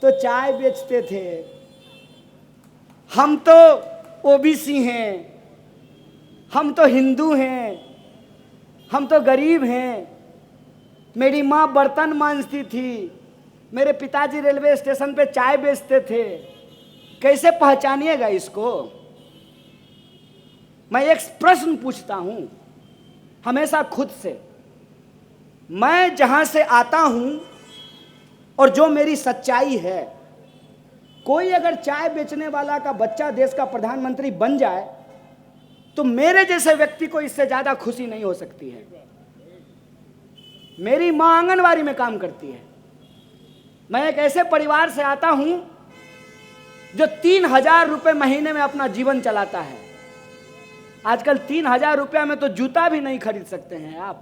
तो चाय बेचते थे, हम तो ओबीसी हैं, हम तो हिंदू हैं, हम तो गरीब हैं, मेरी माँ बर्तन मांजती थी, मेरे पिताजी रेलवे स्टेशन पे चाय बेचते थे। कैसे पहचानिएगा इसको? मैं एक प्रश्न पूछता हूँ हमेशा खुद से मैं जहां से आता हूं और जो मेरी सच्चाई है, कोई अगर चाय बेचने वाला का बच्चा देश का प्रधानमंत्री बन जाए तो मेरे जैसे व्यक्ति को इससे ज्यादा खुशी नहीं हो सकती है। मेरी मां आंगनवाड़ी में काम करती है। मैं एक ऐसे परिवार से आता हूं जो 3,000 रुपये महीने में अपना जीवन चलाता है। आजकल 3,000 रुपया में तो जूता भी नहीं खरीद सकते हैं आप।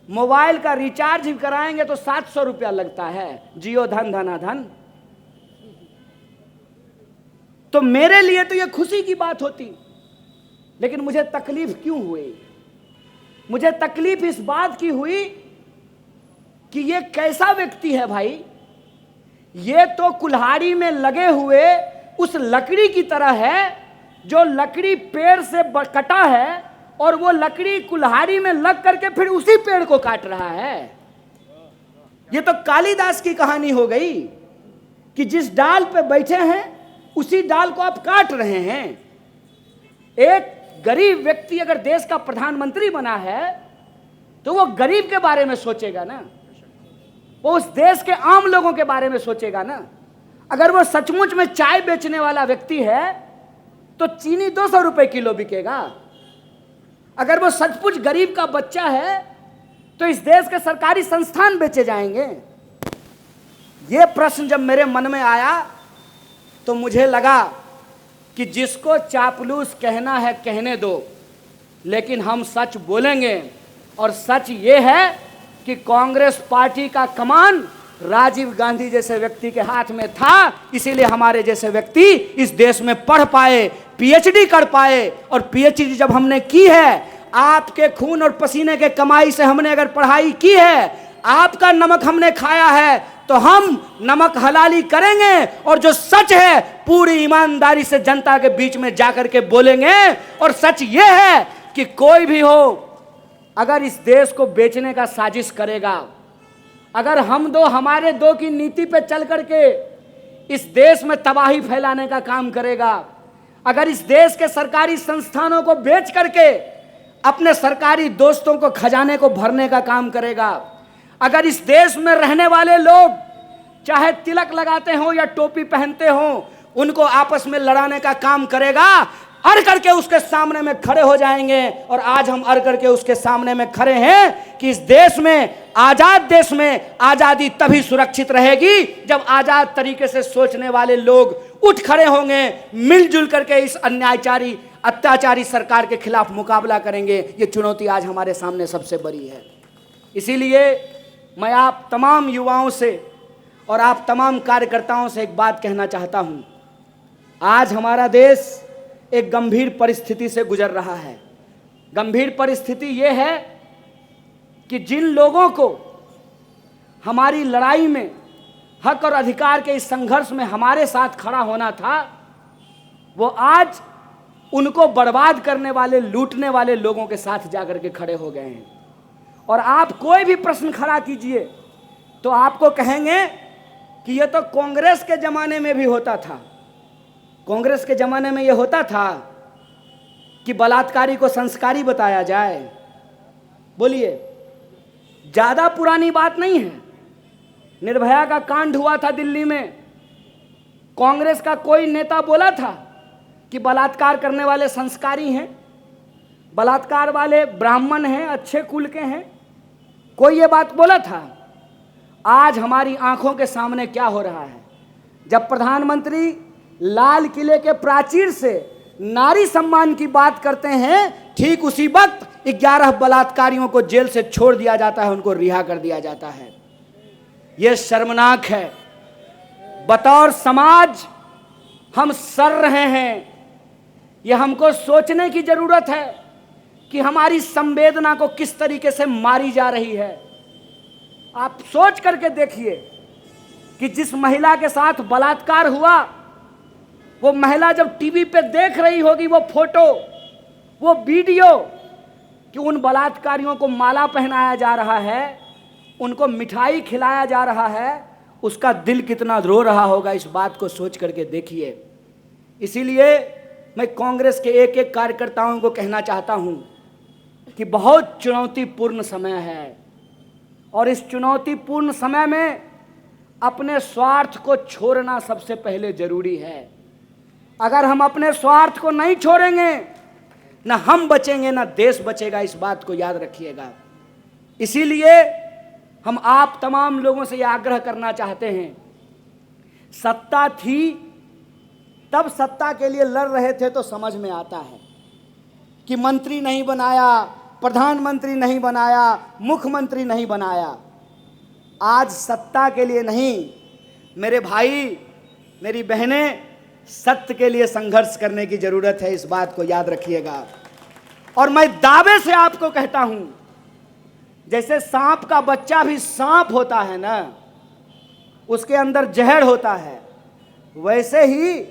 मोबाइल का रिचार्ज भी कराएंगे तो 700 रुपया लगता है। जियो धन धना धन। तो मेरे लिए तो यह खुशी की बात होती, लेकिन मुझे तकलीफ क्यों हुई? मुझे तकलीफ इस बात की हुई कि ये कैसा व्यक्ति है भाई। ये तो कुल्हाड़ी में लगे हुए उस लकड़ी की तरह है जो लकड़ी पेड़ से कटा है और वो लकड़ी कुल्हाड़ी में लग करके फिर उसी पेड़ को काट रहा है। ये तो कालिदास की कहानी हो गई कि जिस डाल पे बैठे हैं उसी डाल को आप काट रहे हैं। एक गरीब व्यक्ति अगर देश का प्रधानमंत्री बना है तो वो गरीब के बारे में सोचेगा ना, वो उस देश के आम लोगों के बारे में सोचेगा ना। अगर वो सचमुच में चाय बेचने वाला व्यक्ति है तो चीनी 200 रुपए किलो बिकेगा। अगर वो सचमुच गरीब का बच्चा है तो इस देश के सरकारी संस्थान बेचे जाएंगे। ये प्रश्न जब मेरे मन में आया तो मुझे लगा कि जिसको चापलूस कहना है कहने दो, लेकिन हम सच बोलेंगे। और सच ये है कि कांग्रेस पार्टी का कमान राजीव गांधी जैसे व्यक्ति के हाथ में था, इसीलिए हमारे जैसे व्यक्ति इस देश में पढ़ पाए, पीएचडी कर पाए। और पीएचडी जब हमने की है, आपके खून और पसीने के कमाई से हमने अगर पढ़ाई की है, आपका नमक हमने खाया है, तो हम नमक हलाली करेंगे और जो सच है पूरी ईमानदारी से जनता के बीच में जाकर के बोलेंगे। और सच ये है कि कोई भी हो अगर इस देश को बेचने का साजिश करेगा, अगर हम दो हमारे दो की नीति पे चल करके इस देश में तबाही फैलाने का काम करेगा, अगर इस देश के सरकारी संस्थानों को बेच करके अपने सरकारी दोस्तों को खजाने को भरने का काम करेगा, अगर इस देश में रहने वाले लोग चाहे तिलक लगाते हो या टोपी पहनते हो उनको आपस में लड़ाने का काम करेगा, अड़ करके उसके सामने में खड़े हो जाएंगे। और आज हम अड़ करके उसके सामने में खड़े हैं कि इस देश में, आजाद देश में आजादी तभी सुरक्षित रहेगी जब आजाद तरीके से सोचने वाले लोग उठ खड़े होंगे, मिलजुल करके इस अन्यायचारी अत्याचारी सरकार के खिलाफ मुकाबला करेंगे। ये चुनौती आज हमारे सामने सबसे बड़ी है। इसीलिए मैं आप तमाम युवाओं से और आप तमाम कार्यकर्ताओं से एक बात कहना चाहता हूं। आज हमारा देश एक गंभीर परिस्थिति से गुजर रहा है। गंभीर परिस्थिति यह है कि जिन लोगों को हमारी लड़ाई में, हक और अधिकार के इस संघर्ष में हमारे साथ खड़ा होना था, वो आज उनको बर्बाद करने वाले, लूटने वाले लोगों के साथ जाकर के खड़े हो गए हैं। और आप कोई भी प्रश्न खड़ा कीजिए तो आपको कहेंगे कि ये तो कांग्रेस के जमाने में भी होता था। कांग्रेस के जमाने में यह होता था कि बलात्कारी को संस्कारी बताया जाए। बोलिए, ज्यादा पुरानी बात नहीं है। निर्भया का कांड हुआ था दिल्ली में, कांग्रेस का कोई नेता बोला था कि बलात्कार करने वाले संस्कारी हैं, बलात्कार वाले ब्राह्मण हैं, अच्छे कुल के हैं? कोई ये बात बोला था? आज हमारी आंखों के सामने क्या हो रहा है? जब प्रधानमंत्री लाल किले के प्राचीर से नारी सम्मान की बात करते हैं, ठीक उसी वक्त 11 बलात्कारियों को जेल से छोड़ दिया जाता है, उनको रिहा कर दिया जाता है। यह शर्मनाक है। बतौर समाज हम सड़ रहे हैं। यह हमको सोचने की जरूरत है कि हमारी संवेदना को किस तरीके से मारी जा रही है। आप सोच करके देखिए कि जिस महिला के साथ बलात्कार हुआ, वो महिला जब टीवी पे देख रही होगी वो फोटो, वो वीडियो कि उन बलात्कारियों को माला पहनाया जा रहा है, उनको मिठाई खिलाया जा रहा है, उसका दिल कितना रो रहा होगा, इस बात को सोच करके देखिए। इसीलिए मैं कांग्रेस के एक एक कार्यकर्ताओं को कहना चाहता हूं कि बहुत चुनौतीपूर्ण समय है। और इस चुनौतीपूर्ण समय में अपने स्वार्थ को छोड़ना सबसे पहले जरूरी है। अगर हम अपने स्वार्थ को नहीं छोड़ेंगे, ना हम बचेंगे ना देश बचेगा, इस बात को याद रखिएगा। इसीलिए हम आप तमाम लोगों से यह आग्रह करना चाहते हैं, सत्ता थी तब सत्ता के लिए लड़ रहे थे तो समझ में आता है कि मंत्री नहीं बनाया, प्रधानमंत्री नहीं बनाया, मुख्यमंत्री नहीं बनाया। आज सत्ता के लिए नहीं, मेरे भाई मेरी बहनें, सत्य के लिए संघर्ष करने की जरूरत है, इस बात को याद रखिएगा। और मैं दावे से आपको कहता हूं, जैसे सांप का बच्चा भी सांप होता है ना, उसके अंदर जहर होता है, वैसे ही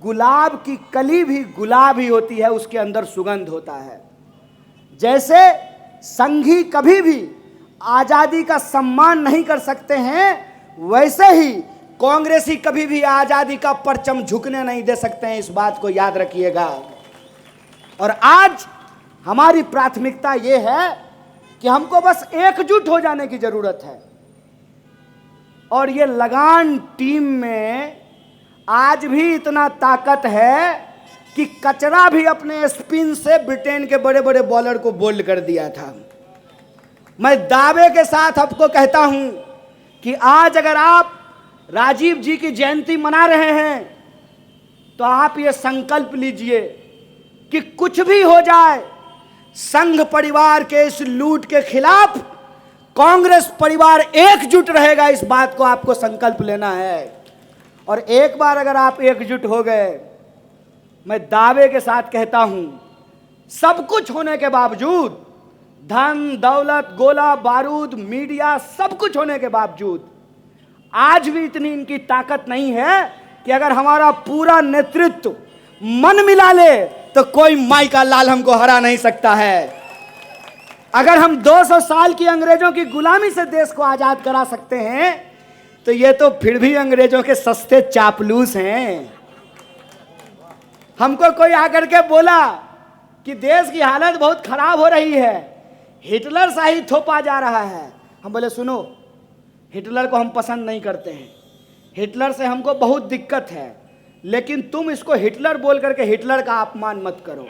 गुलाब की कली भी गुलाब ही होती है, उसके अंदर सुगंध होता है। जैसे संघी कभी भी आजादी का सम्मान नहीं कर सकते हैं, वैसे ही कांग्रेसी कभी भी आजादी का परचम झुकने नहीं दे सकते हैं, इस बात को याद रखिएगा। और आज हमारी प्राथमिकता यह है कि हमको बस एकजुट हो जाने की जरूरत है। और ये लगान टीम में आज भी इतना ताकत है कि कचरा भी अपने स्पिन से ब्रिटेन के बड़े बड़े बॉलर को बोल्ड कर दिया था। मैं दावे के साथ आपको कहता हूं कि आज अगर आप राजीव जी की जयंती मना रहे हैं तो आप ये संकल्प लीजिए कि कुछ भी हो जाए, संघ परिवार के इस लूट के खिलाफ कांग्रेस परिवार एकजुट रहेगा, इस बात को आपको संकल्प लेना है। और एक बार अगर आप एकजुट हो गए, मैं दावे के साथ कहता हूं, सब कुछ होने के बावजूद, धन दौलत गोला बारूद मीडिया सब कुछ होने के बावजूद, आज भी इतनी इनकी ताकत नहीं है कि अगर हमारा पूरा नेतृत्व मन मिला ले तो कोई माई का लाल हमको हरा नहीं सकता है। अगर हम 200 साल की अंग्रेजों की गुलामी से देश को आजाद करा सकते हैं तो ये तो फिर भी अंग्रेजों के सस्ते चापलूस हैं। हमको कोई आकर के बोला कि देश की हालत बहुत खराब हो रही है, हिटलर शाही थोपा जा रहा है। हम बोले सुनो, हिटलर को हम पसंद नहीं करते हैं, हिटलर से हमको बहुत दिक्कत है, लेकिन तुम इसको हिटलर बोल करके हिटलर का अपमान मत करो।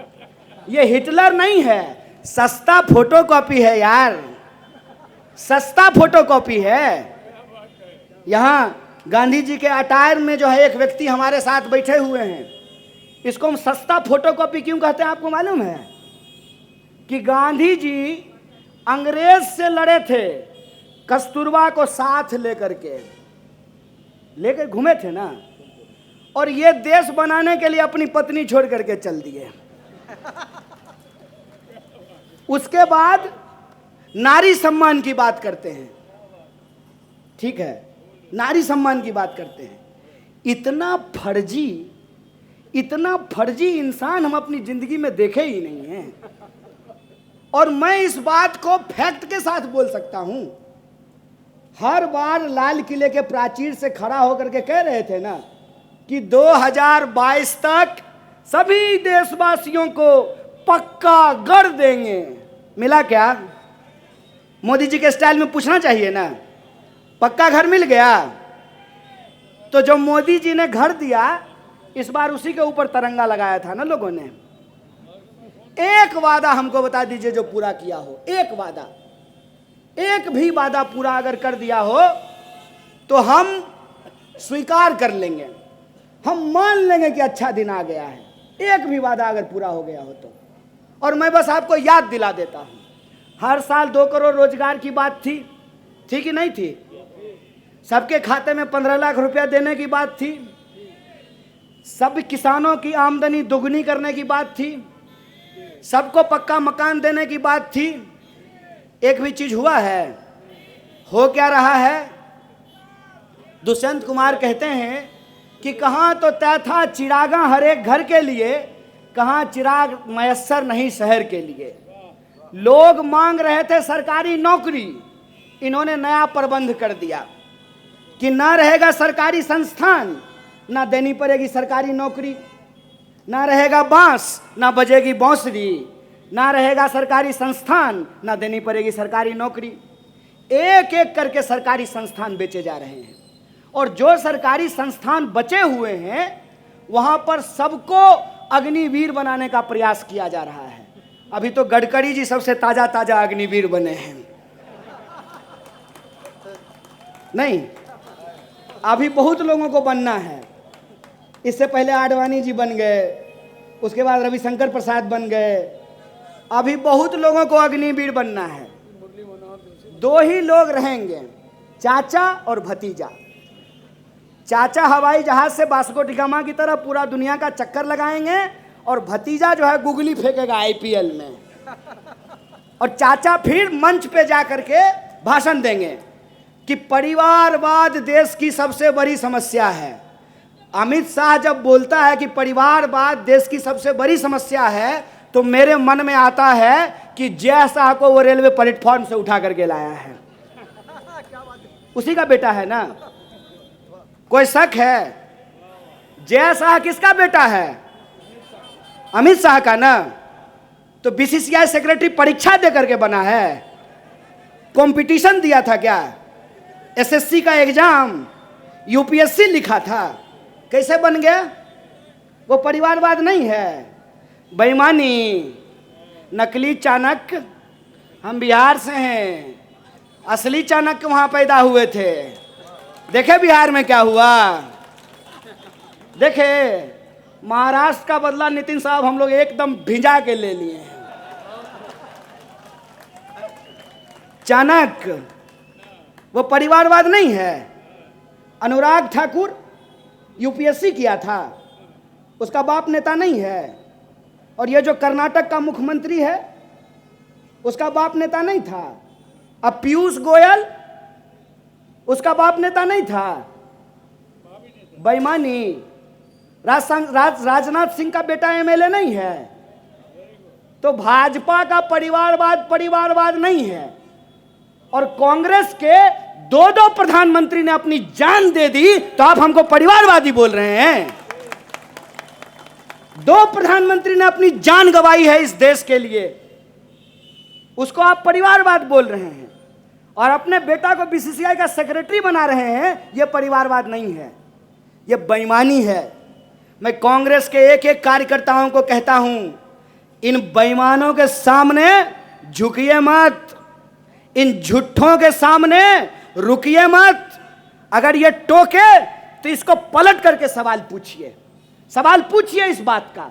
ये हिटलर नहीं है, सस्ता फोटोकॉपी है यार, सस्ता फोटोकॉपी है। यहाँ गांधी जी के अटायर में जो है एक व्यक्ति हमारे साथ बैठे हुए हैं, इसको हम सस्ता फोटोकॉपी क्यों कहते हैं आपको मालूम है? कि गांधी जी अंग्रेज से लड़े थे, कस्तूरबा को साथ लेकर घूमे थे ना, और ये देश बनाने के लिए अपनी पत्नी छोड़ करके चल दिए। उसके बाद नारी सम्मान की बात करते हैं, ठीक है, नारी सम्मान की बात करते हैं। इतना फर्जी इंसान हम अपनी जिंदगी में देखे ही नहीं हैं। और मैं इस बात को फैक्ट के साथ बोल सकता हूं। हर बार लाल किले के प्राचीर से खड़ा होकर के कह रहे थे ना कि 2022 तक सभी देशवासियों को पक्का घर देंगे। मिला क्या? मोदी जी के स्टाइल में पूछना चाहिए ना, पक्का घर मिल गया? तो जो मोदी जी ने घर दिया, इस बार उसी के ऊपर तिरंगा लगाया था ना लोगों ने। एक वादा हमको बता दीजिए जो पूरा किया हो, एक वादा, एक भी वादा पूरा अगर कर दिया हो तो हम स्वीकार कर लेंगे, हम मान लेंगे कि अच्छा दिन आ गया है। एक भी वादा अगर पूरा हो गया हो तो। और मैं बस आपको याद दिला देता हूं, हर साल 2 करोड़ रोजगार की बात थी कि नहीं थी? सबके खाते में 15 लाख रुपया देने की बात थी, सब किसानों की आमदनी दोगुनी करने की बात थी, सबको पक्का मकान देने की बात थी। एक भी चीज हुआ है? हो क्या रहा है? दुष्यंत कुमार कहते हैं कि कहाँ तो तय था चिरागा हर एक घर के लिए, कहाँ चिराग मयस्सर नहीं शहर के लिए। लोग मांग रहे थे सरकारी नौकरी, इन्होंने नया प्रबंध कर दिया कि ना रहेगा सरकारी संस्थान, ना देनी पड़ेगी सरकारी नौकरी, ना रहेगा बांस ना बजेगी बांसुरी, ना रहेगा सरकारी संस्थान ना देनी पड़ेगी सरकारी नौकरी। एक एक करके सरकारी संस्थान बेचे जा रहे हैं, और जो सरकारी संस्थान बचे हुए हैं वहां पर सबको अग्निवीर बनाने का प्रयास किया जा रहा है। अभी तो गडकरी जी सबसे ताजा ताजा अग्निवीर बने हैं। नहीं, अभी बहुत लोगों को बनना है। इससे पहले आडवाणी जी बन गए, उसके बाद रविशंकर प्रसाद बन गए, अभी बहुत लोगों को अग्निवीर बनना है। दो ही लोग रहेंगे, चाचा और भतीजा। चाचा हवाई जहाज से वास्को डी गामा की तरह पूरा दुनिया का चक्कर लगाएंगे, और भतीजा जो है गुगली फेंकेगा आईपीएल में। और चाचा फिर मंच पे जा करके भाषण देंगे कि परिवारवाद देश की सबसे बड़ी समस्या है। अमित शाह जब बोलता है कि परिवारवाद देश की सबसे बड़ी समस्या है, तो मेरे मन में आता है कि जय शाह को वो रेलवे प्लेटफॉर्म से उठा करके लाया है। उसी का बेटा है ना, कोई शक है? जय शाह किसका बेटा है? अमित शाह का ना। तो बीसीसीआई सेक्रेटरी परीक्षा दे करके बना है? कंपटीशन दिया था क्या? एसएससी का एग्जाम, यूपीएससी लिखा था? कैसे बन गया? वो परिवारवाद नहीं है, बेईमानी, नकली चाणक्य। हम बिहार से हैं, असली चाणक्य वहां पैदा हुए थे। देखे बिहार में क्या हुआ? देखे, महाराष्ट्र का बदला नितिन साहब हम लोग एकदम भिजा के ले लिए हैं। चाणक्य वो परिवारवाद नहीं है। अनुराग ठाकुर यूपीएससी किया था, उसका बाप नेता नहीं है। और ये जो कर्नाटक का मुख्यमंत्री है, उसका बाप नेता नहीं था। अब पीयूष गोयल, उसका बाप नेता नहीं था। बेईमानी। राजनाथ सिंह का बेटा एमएलए नहीं है। तो भाजपा का परिवारवाद नहीं है। और कांग्रेस के दो प्रधानमंत्री ने अपनी जान दे दी, तो आप हमको परिवारवादी बोल रहे हैं? दो प्रधानमंत्री ने अपनी जान गंवाई है इस देश के लिए, उसको आप परिवारवाद बोल रहे हैं। और अपने बेटा को बीसीसीआई का सेक्रेटरी बना रहे हैं। यह परिवारवाद नहीं है, यह बेईमानी है। मैं कांग्रेस के एक एक कार्यकर्ताओं को कहता हूं, इन बेईमानों के सामने झुकिए मत, इन झूठों के सामने रुकिए मत। अगर ये टोके तो इसको पलट करके सवाल पूछिए इस बात का।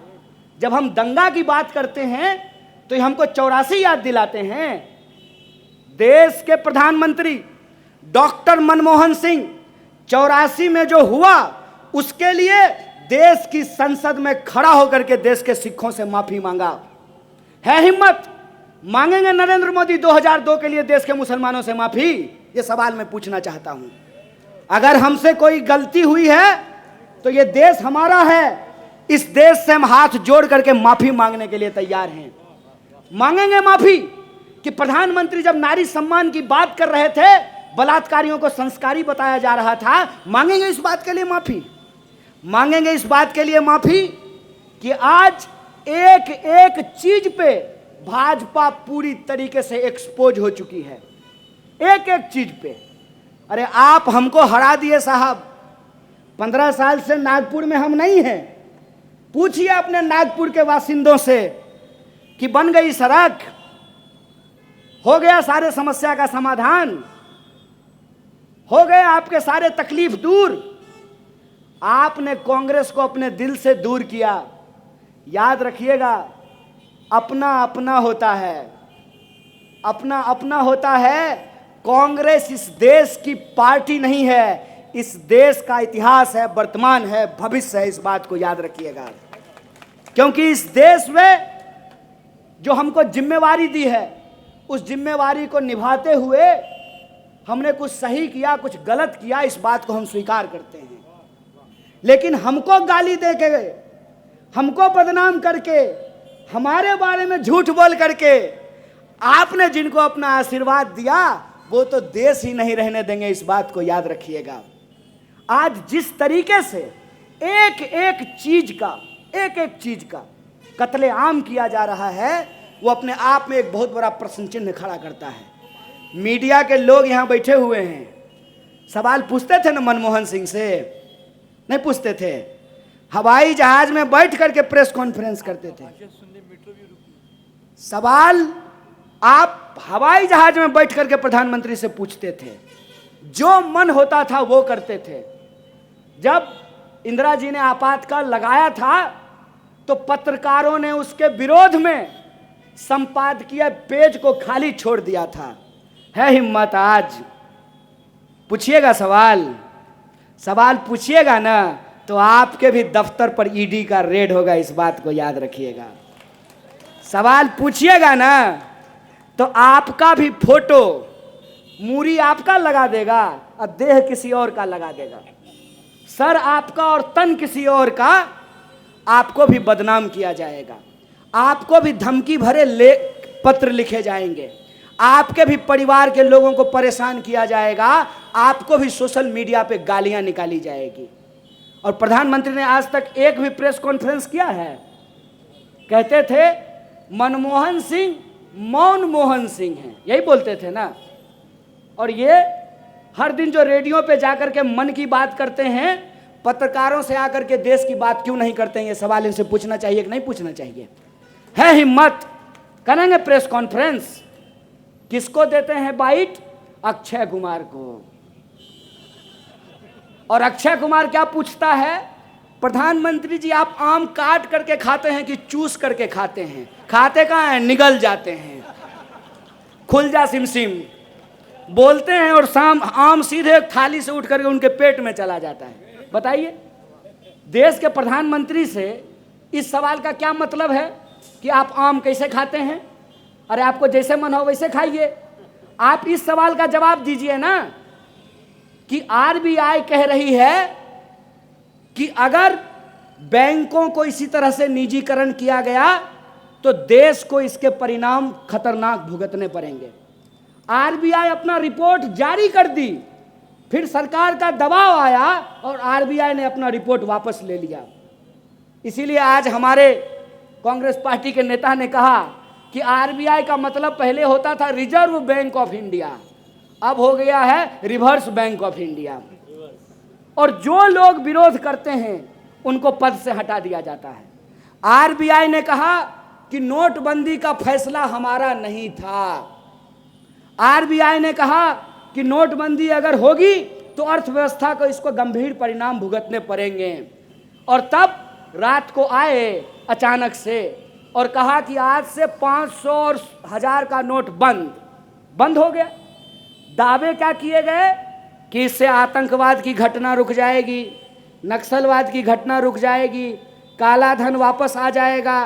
जब हम दंगा की बात करते हैं तो हमको 84 याद दिलाते हैं। देश के प्रधानमंत्री डॉक्टर मनमोहन सिंह 84 में जो हुआ, उसके लिए देश की संसद में खड़ा होकर के देश के सिखों से माफी मांगा। है हिम्मत? मांगेंगे नरेंद्र मोदी 2002 के लिए देश के मुसलमानों से माफी? ये सवाल मैं पूछना चाहता हूं। अगर हमसे कोई गलती हुई है तो ये देश हमारा है, इस देश से हम हाथ जोड़ करके माफी मांगने के लिए तैयार हैं। मांगेंगे माफी कि प्रधानमंत्री जब नारी सम्मान की बात कर रहे थे, बलात्कारियों को संस्कारी बताया जा रहा था, मांगेंगे इस बात के लिए माफी। मांगेंगे इस बात के लिए माफी कि आज एक एक चीज पे भाजपा पूरी तरीके से एक्सपोज हो चुकी है, एक एक चीज पे। अरे आप हमको हरा दिए साहब, 15 साल से नागपुर में हम नहीं हैं। पूछिए अपने नागपुर के बासिंदों से कि बन गई सड़क, हो गया सारे समस्या का समाधान, हो गए आपके सारे तकलीफ दूर। आपने कांग्रेस को अपने दिल से दूर किया। याद रखिएगा, अपना अपना होता है, अपना अपना होता है। कांग्रेस इस देश की पार्टी नहीं है, इस देश का इतिहास है, वर्तमान है, भविष्य है। इस बात को याद रखिएगा, क्योंकि इस देश में जो हमको जिम्मेवारी दी है, उस जिम्मेवारी को निभाते हुए हमने कुछ सही किया, कुछ गलत किया, इस बात को हम स्वीकार करते हैं। लेकिन हमको गाली दे के, हमको बदनाम करके, हमारे बारे में झूठ बोल करके आपने जिनको अपना आशीर्वाद दिया, वो तो देश ही नहीं रहने देंगे। इस बात को याद रखिएगा। आज जिस तरीके से एक एक चीज का कत्ले आम किया जा रहा है, वो अपने आप में एक बहुत बड़ा प्रश्न चिन्ह खड़ा करता है। मीडिया के लोग यहाँ बैठे हुए हैं, सवाल पूछते थे ना मनमोहन सिंह से? नहीं पूछते थे। हवाई जहाज में बैठ करके प्रेस कॉन्फ्रेंस करते थे। सवाल आप हवाई जहाज में बैठ करके प्रधानमंत्री से पूछते थे, जो मन होता था वो करते थे। जब इंदिरा जी ने आपातकाल लगाया था तो पत्रकारों ने उसके विरोध में संपादकीय पेज को खाली छोड़ दिया था। है हिम्मत आज? पूछिएगा सवाल पूछिएगा ना तो आपके भी दफ्तर पर ईडी का रेड होगा, इस बात को याद रखिएगा। सवाल पूछिएगा ना तो आपका भी फोटो मूरी आपका लगा देगा और देह किसी और का लगा देगा, सर आपका और तन किसी और का, आपको भी बदनाम किया जाएगा, आपको भी धमकी भरे पत्र लिखे जाएंगे, आपके भी परिवार के लोगों को परेशान किया जाएगा, आपको भी सोशल मीडिया पे गालियां निकाली जाएगी। और प्रधानमंत्री ने आज तक एक भी प्रेस कॉन्फ्रेंस किया है? कहते थे मनमोहन सिंह मौन मोहन सिंह हैं, यही बोलते थे ना। और ये हर दिन जो रेडियो पे जाकर के मन की बात करते हैं, पत्रकारों से आकर के देश की बात क्यों नहीं करते हैं? ये सवाल इनसे पूछना चाहिए कि नहीं पूछना चाहिए? है हिम्मत? करेंगे प्रेस कॉन्फ्रेंस। किसको देते हैं बाइट? अक्षय कुमार को। और अक्षय कुमार क्या पूछता है? प्रधानमंत्री जी आप आम काट करके खाते हैं कि चूस करके खाते हैं? खाते कहाँ हैं? निगल जाते हैं। खुल जा सिमसिम बोलते हैं और शाम आम सीधे थाली से उठ करके उनके पेट में चला जाता है। बताइए, देश के प्रधानमंत्री से इस सवाल का क्या मतलब है कि आप आम कैसे खाते हैं? अरे आपको जैसे मन हो वैसे खाइए। आप इस सवाल का जवाब दीजिए ना कि आरबीआई कह रही है कि अगर बैंकों को इसी तरह से निजीकरण किया गया तो देश को इसके परिणाम खतरनाक भुगतने पड़ेंगे। आरबीआई अपना रिपोर्ट जारी कर दी, फिर सरकार का दबाव आया और आरबीआई ने अपना रिपोर्ट वापस ले लिया। इसीलिए आज हमारे कांग्रेस पार्टी के नेता ने कहा कि आरबीआई का मतलब पहले होता था रिजर्व बैंक ऑफ इंडिया, अब हो गया है रिवर्स बैंक ऑफ इंडिया। और जो लोग विरोध करते हैं उनको पद से हटा दिया जाता है। आरबीआई ने कहा कि नोटबंदी का फैसला हमारा नहीं था। आरबीआई ने कहा कि नोटबंदी अगर होगी तो अर्थव्यवस्था को इसको गंभीर परिणाम भुगतने पड़ेंगे। और तब रात को आए अचानक से और कहा कि आज से 500 और 1000 का नोट बंद हो गया। दावे क्या किए गए कि इससे आतंकवाद की घटना रुक जाएगी, नक्सलवाद की घटना रुक जाएगी, काला धन वापस आ जाएगा।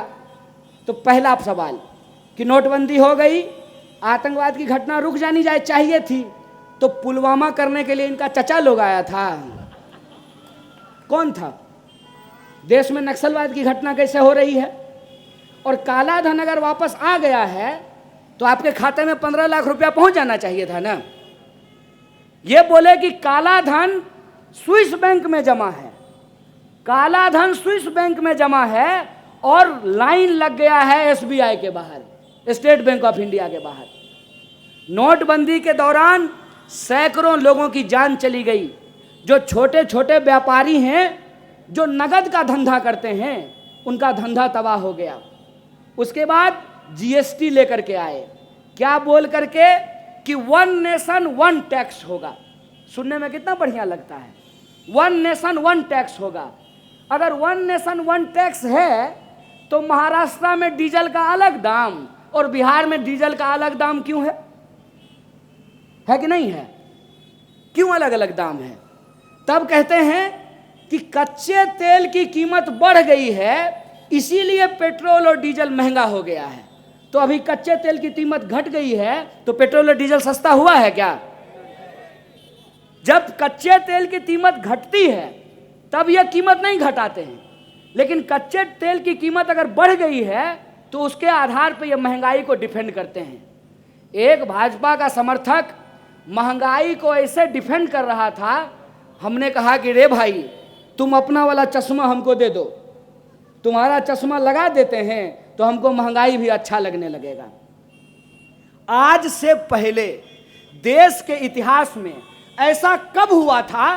तो पहला सवाल कि नोटबंदी हो गई, आतंकवाद की घटना रुक जानी चाहिए थी, तो पुलवामा करने के लिए इनका चचा लोग आया था। कौन था? देश में नक्सलवाद की घटना कैसे हो रही है? और काला धन अगर वापस आ गया है तो आपके खाते में 15 लाख रुपया पहुंच जाना चाहिए था ना। ये बोले कि काला धन स्विस बैंक में जमा है, काला धन स्विस बैंक में जमा है और लाइन लग गया है एसबीआई के बाहर, स्टेट बैंक ऑफ इंडिया के बाहर। नोटबंदी के दौरान सैकड़ों लोगों की जान चली गई। जो छोटे छोटे व्यापारी हैं, जो नगद का धंधा करते हैं, उनका धंधा तबाह हो गया। उसके बाद जीएसटी लेकर के आए, क्या बोल करके कि 1 नेशन 1 टैक्स होगा। सुनने में कितना बढ़िया लगता है, 1 नेशन 1 टैक्स होगा। अगर 1 नेशन 1 टैक्स है तो महाराष्ट्र में डीजल का अलग दाम और बिहार में डीजल का अलग दाम क्यों है कि नहीं है? क्यों अलग अलग दाम है? तब कहते हैं कि कच्चे तेल की कीमत बढ़ गई है, इसीलिए पेट्रोल और डीजल महंगा हो गया है। तो अभी कच्चे तेल की कीमत घट गई है तो पेट्रोल और डीजल सस्ता हुआ है क्या? जब कच्चे तेल की कीमत घटती है तब यह कीमत नहीं घटाते हैं, लेकिन कच्चे तेल की कीमत अगर बढ़ गई है तो उसके आधार पर यह महंगाई को डिफेंड करते हैं। एक भाजपा का समर्थक महंगाई को ऐसे डिफेंड कर रहा था, हमने कहा कि रे भाई तुम अपना वाला चश्मा हमको दे दो, तुम्हारा चश्मा लगा देते हैं तो हमको महंगाई भी अच्छा लगने लगेगा। आज से पहले देश के इतिहास में ऐसा कब हुआ था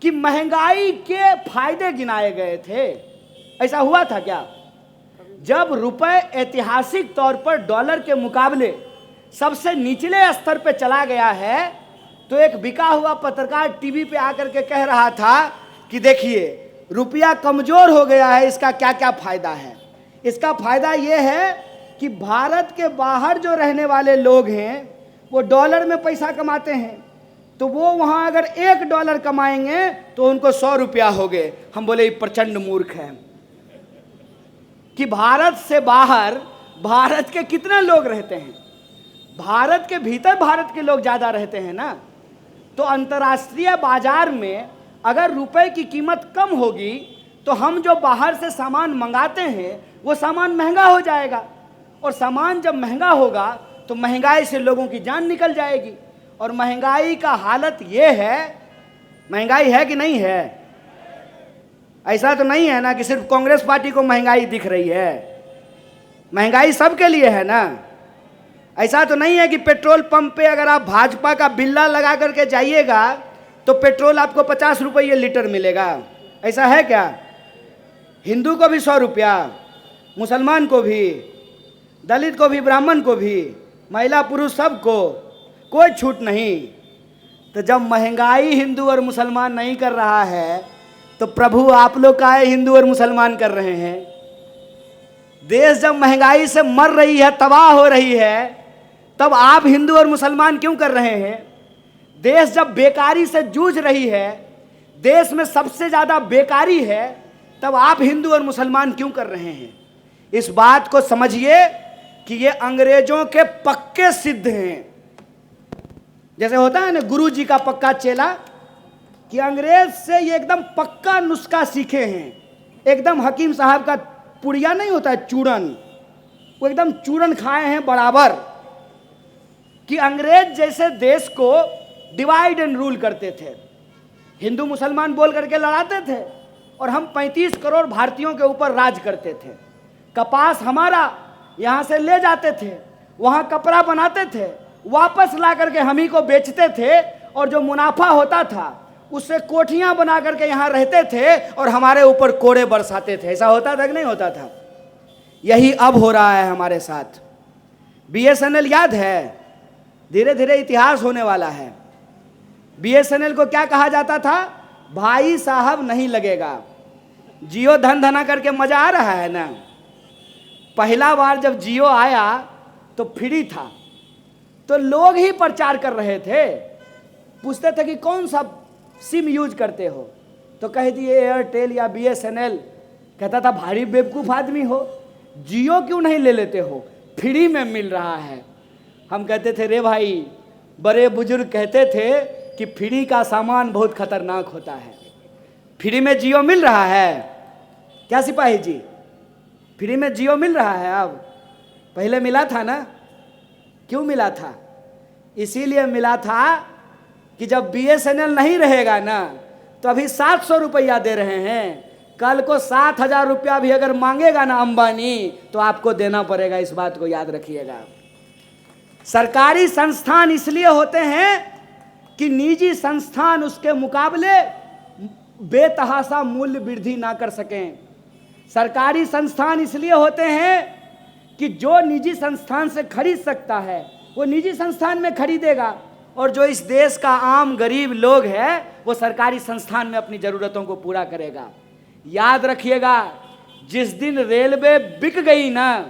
कि महंगाई के फायदे गिनाए गए थे? ऐसा हुआ था क्या? जब रुपए ऐतिहासिक तौर पर डॉलर के मुकाबले सबसे निचले स्तर पे चला गया है, तो एक बिका हुआ पत्रकार टीवी पे आकर के कह रहा था कि देखिए रुपया कमजोर हो गया है, इसका क्या क्या फायदा है। इसका फायदा ये है कि भारत के बाहर जो रहने वाले लोग हैं वो डॉलर में पैसा कमाते हैं, तो वो वहाँ अगर $1 कमाएंगे तो उनको 100 रुपया हो गए। हम बोले प्रचंड मूर्ख है कि भारत से बाहर भारत के कितने लोग रहते हैं, भारत के भीतर भारत के लोग ज़्यादा रहते हैं ना। तो अंतर्राष्ट्रीय बाजार में अगर रुपए की कीमत कम होगी तो हम जो बाहर से सामान मंगाते हैं वो सामान महंगा हो जाएगा, और सामान जब महंगा होगा तो महंगाई से लोगों की जान निकल जाएगी। और महंगाई का हालत ये है, महंगाई है कि नहीं है? ऐसा तो नहीं है ना कि सिर्फ कांग्रेस पार्टी को महंगाई दिख रही है, महंगाई सबके लिए है ना। ऐसा तो नहीं है कि पेट्रोल पंप पे अगर आप भाजपा का बिल्ला लगा करके जाइएगा तो पेट्रोल आपको 50 रुपये लीटर मिलेगा, ऐसा है क्या? हिंदू को भी 100 रुपया, मुसलमान को भी, दलित को भी, ब्राह्मण को भी, महिला पुरुष सबको, कोई छूट नहीं। तो जब महंगाई हिंदू और मुसलमान नहीं कर रहा है तो प्रभु आप लोग का हिंदू और मुसलमान कर रहे हैं। देश जब महंगाई से मर रही है, तबाह हो रही है, तब आप हिंदू और मुसलमान क्यों कर रहे हैं? देश जब बेकारी से जूझ रही है, देश में सबसे ज़्यादा बेकारी है, तब आप हिंदू और मुसलमान क्यों कर रहे हैं? इस बात को समझिए कि ये अंग्रेजों के पक्के सिद्ध हैं। जैसे होता है ना गुरु जी का पक्का चेला, कि अंग्रेज से ये एकदम पक्का नुस्खा सीखे हैं। एकदम हकीम साहब का पुड़िया नहीं होता है, चूरन, वो एकदम चूरन खाए हैं बराबर। कि अंग्रेज जैसे देश को डिवाइड एंड रूल करते थे, हिंदू मुसलमान बोल करके लड़ाते थे, और हम 35 करोड़ भारतीयों के ऊपर राज करते थे। कपास हमारा, यहाँ से ले जाते थे, वहाँ कपड़ा बनाते थे, वापस ला करके हम ही को बेचते थे, और जो मुनाफा होता था उससे कोठियाँ बना करके यहाँ रहते थे और हमारे ऊपर कोड़े बरसाते थे। ऐसा होता था कि नहीं होता था? यही अब हो रहा है हमारे साथ। BSNL याद है? धीरे धीरे इतिहास होने वाला है। BSNL को क्या कहा जाता था? भाई साहब नहीं लगेगा। जियो धन धना करके मजा आ रहा है ना। पहला बार जब जियो आया तो फ्री था, तो लोग ही प्रचार कर रहे थे, पूछते थे कि कौन सा सिम यूज करते हो, तो कह दिए एयरटेल या BSNL। कहता था भारी बेवकूफ़ आदमी हो, जियो क्यों नहीं ले लेते हो, फ्री में मिल रहा है। हम कहते थे रे भाई, बड़े बुजुर्ग कहते थे कि फ्री का सामान बहुत खतरनाक होता है। फ्री में जियो मिल रहा है क्या सिपाही जी? फ्री में जियो मिल रहा है अब, पहले मिला था ना? क्यों मिला था? इसीलिए मिला था कि जब BSNL नहीं रहेगा ना, तो अभी 700 रुपया दे रहे हैं, कल को 7,000 रुपया भी अगर मांगेगा ना अंबानी तो आपको देना पड़ेगा। इस बात को याद रखिएगा। सरकारी संस्थान इसलिए होते हैं कि निजी संस्थान उसके मुकाबले बेतहाशा मूल्य वृद्धि ना कर सकें। सरकारी संस्थान इसलिए होते हैं कि जो निजी संस्थान से खरीद सकता है वो निजी संस्थान में खरीदेगा, और जो इस देश का आम गरीब लोग है वो सरकारी संस्थान में अपनी ज़रूरतों को पूरा करेगा। याद रखिएगा, जिस दिन रेलवे बिक गई ना,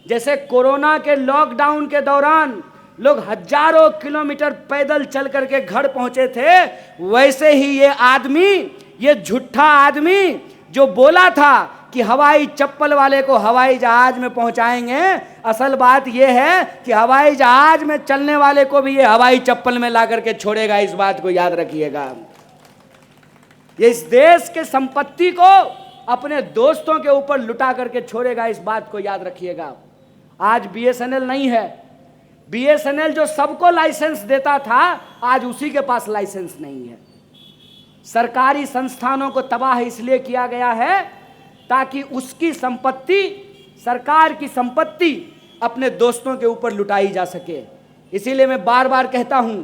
जैसे कोरोना के लॉकडाउन के दौरान लोग हजारों किलोमीटर पैदल चल करके घर पहुंचे थे, वैसे ही ये आदमी, ये झूठा आदमी जो बोला था कि हवाई चप्पल वाले को हवाई जहाज में पहुंचाएंगे, असल बात यह है कि हवाई जहाज में चलने वाले को भी ये हवाई चप्पल में ला करके छोड़ेगा। इस बात को याद रखिएगा। ये इस देश के संपत्ति को अपने दोस्तों के ऊपर लुटा करके छोड़ेगा। इस बात को याद रखिएगा। आज BSNL नहीं है। BSNL जो सबको लाइसेंस देता था, आज उसी के पास लाइसेंस नहीं है। सरकारी संस्थानों को तबाह इसलिए किया गया है ताकि उसकी संपत्ति, सरकार की संपत्ति अपने दोस्तों के ऊपर लुटाई जा सके। इसीलिए मैं बार बार कहता हूं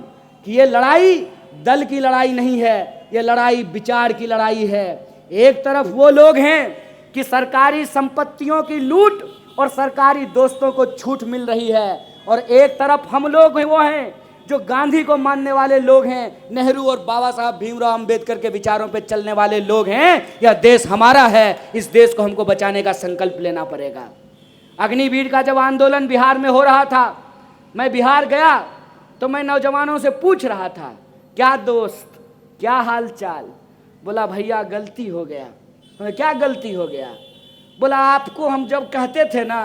कि ये लड़ाई दल की लड़ाई नहीं है, ये लड़ाई विचार की लड़ाई है। एक तरफ वो लोग हैं कि सरकारी संपत्तियों की लूट और सरकारी दोस्तों को छूट मिल रही है, और एक तरफ हम लोग वो हैं जो गांधी को मानने वाले लोग हैं, नेहरू और बाबा साहब भीमराव अंबेडकर के विचारों पे चलने वाले लोग हैं। यह देश हमारा है, इस देश को हमको बचाने का संकल्प लेना पड़ेगा। अग्निवीर का जब आंदोलन बिहार में हो रहा था, मैं बिहार गया तो मैं नौजवानों से पूछ रहा था, क्या दोस्त, क्या हाल चाल? बोला भैया गलती हो गया। क्या गलती हो गया? बोला आपको हम जब कहते थे ना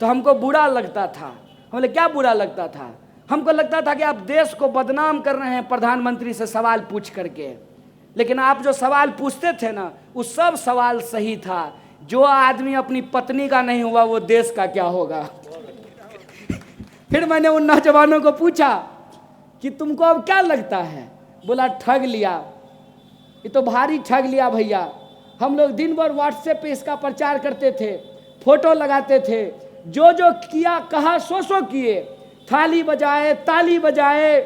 तो हमको बुरा लगता था। बोले क्या बुरा लगता था? हमको लगता था कि आप देश को बदनाम कर रहे हैं प्रधानमंत्री से सवाल पूछ करके, लेकिन आप जो सवाल पूछते थे ना वो सब सवाल सही था। जो आदमी अपनी पत्नी का नहीं हुआ वो देश का क्या होगा? फिर मैंने उन नौजवानों को पूछा कि तुमको अब क्या लगता है? बोला ठग लिया, ये तो भारी ठग लिया भैया। हम लोग दिन भर व्हाट्सएप पे इसका प्रचार करते थे, फोटो लगाते थे, जो जो किया कहा सो किए, थाली बजाए, ताली बजाए,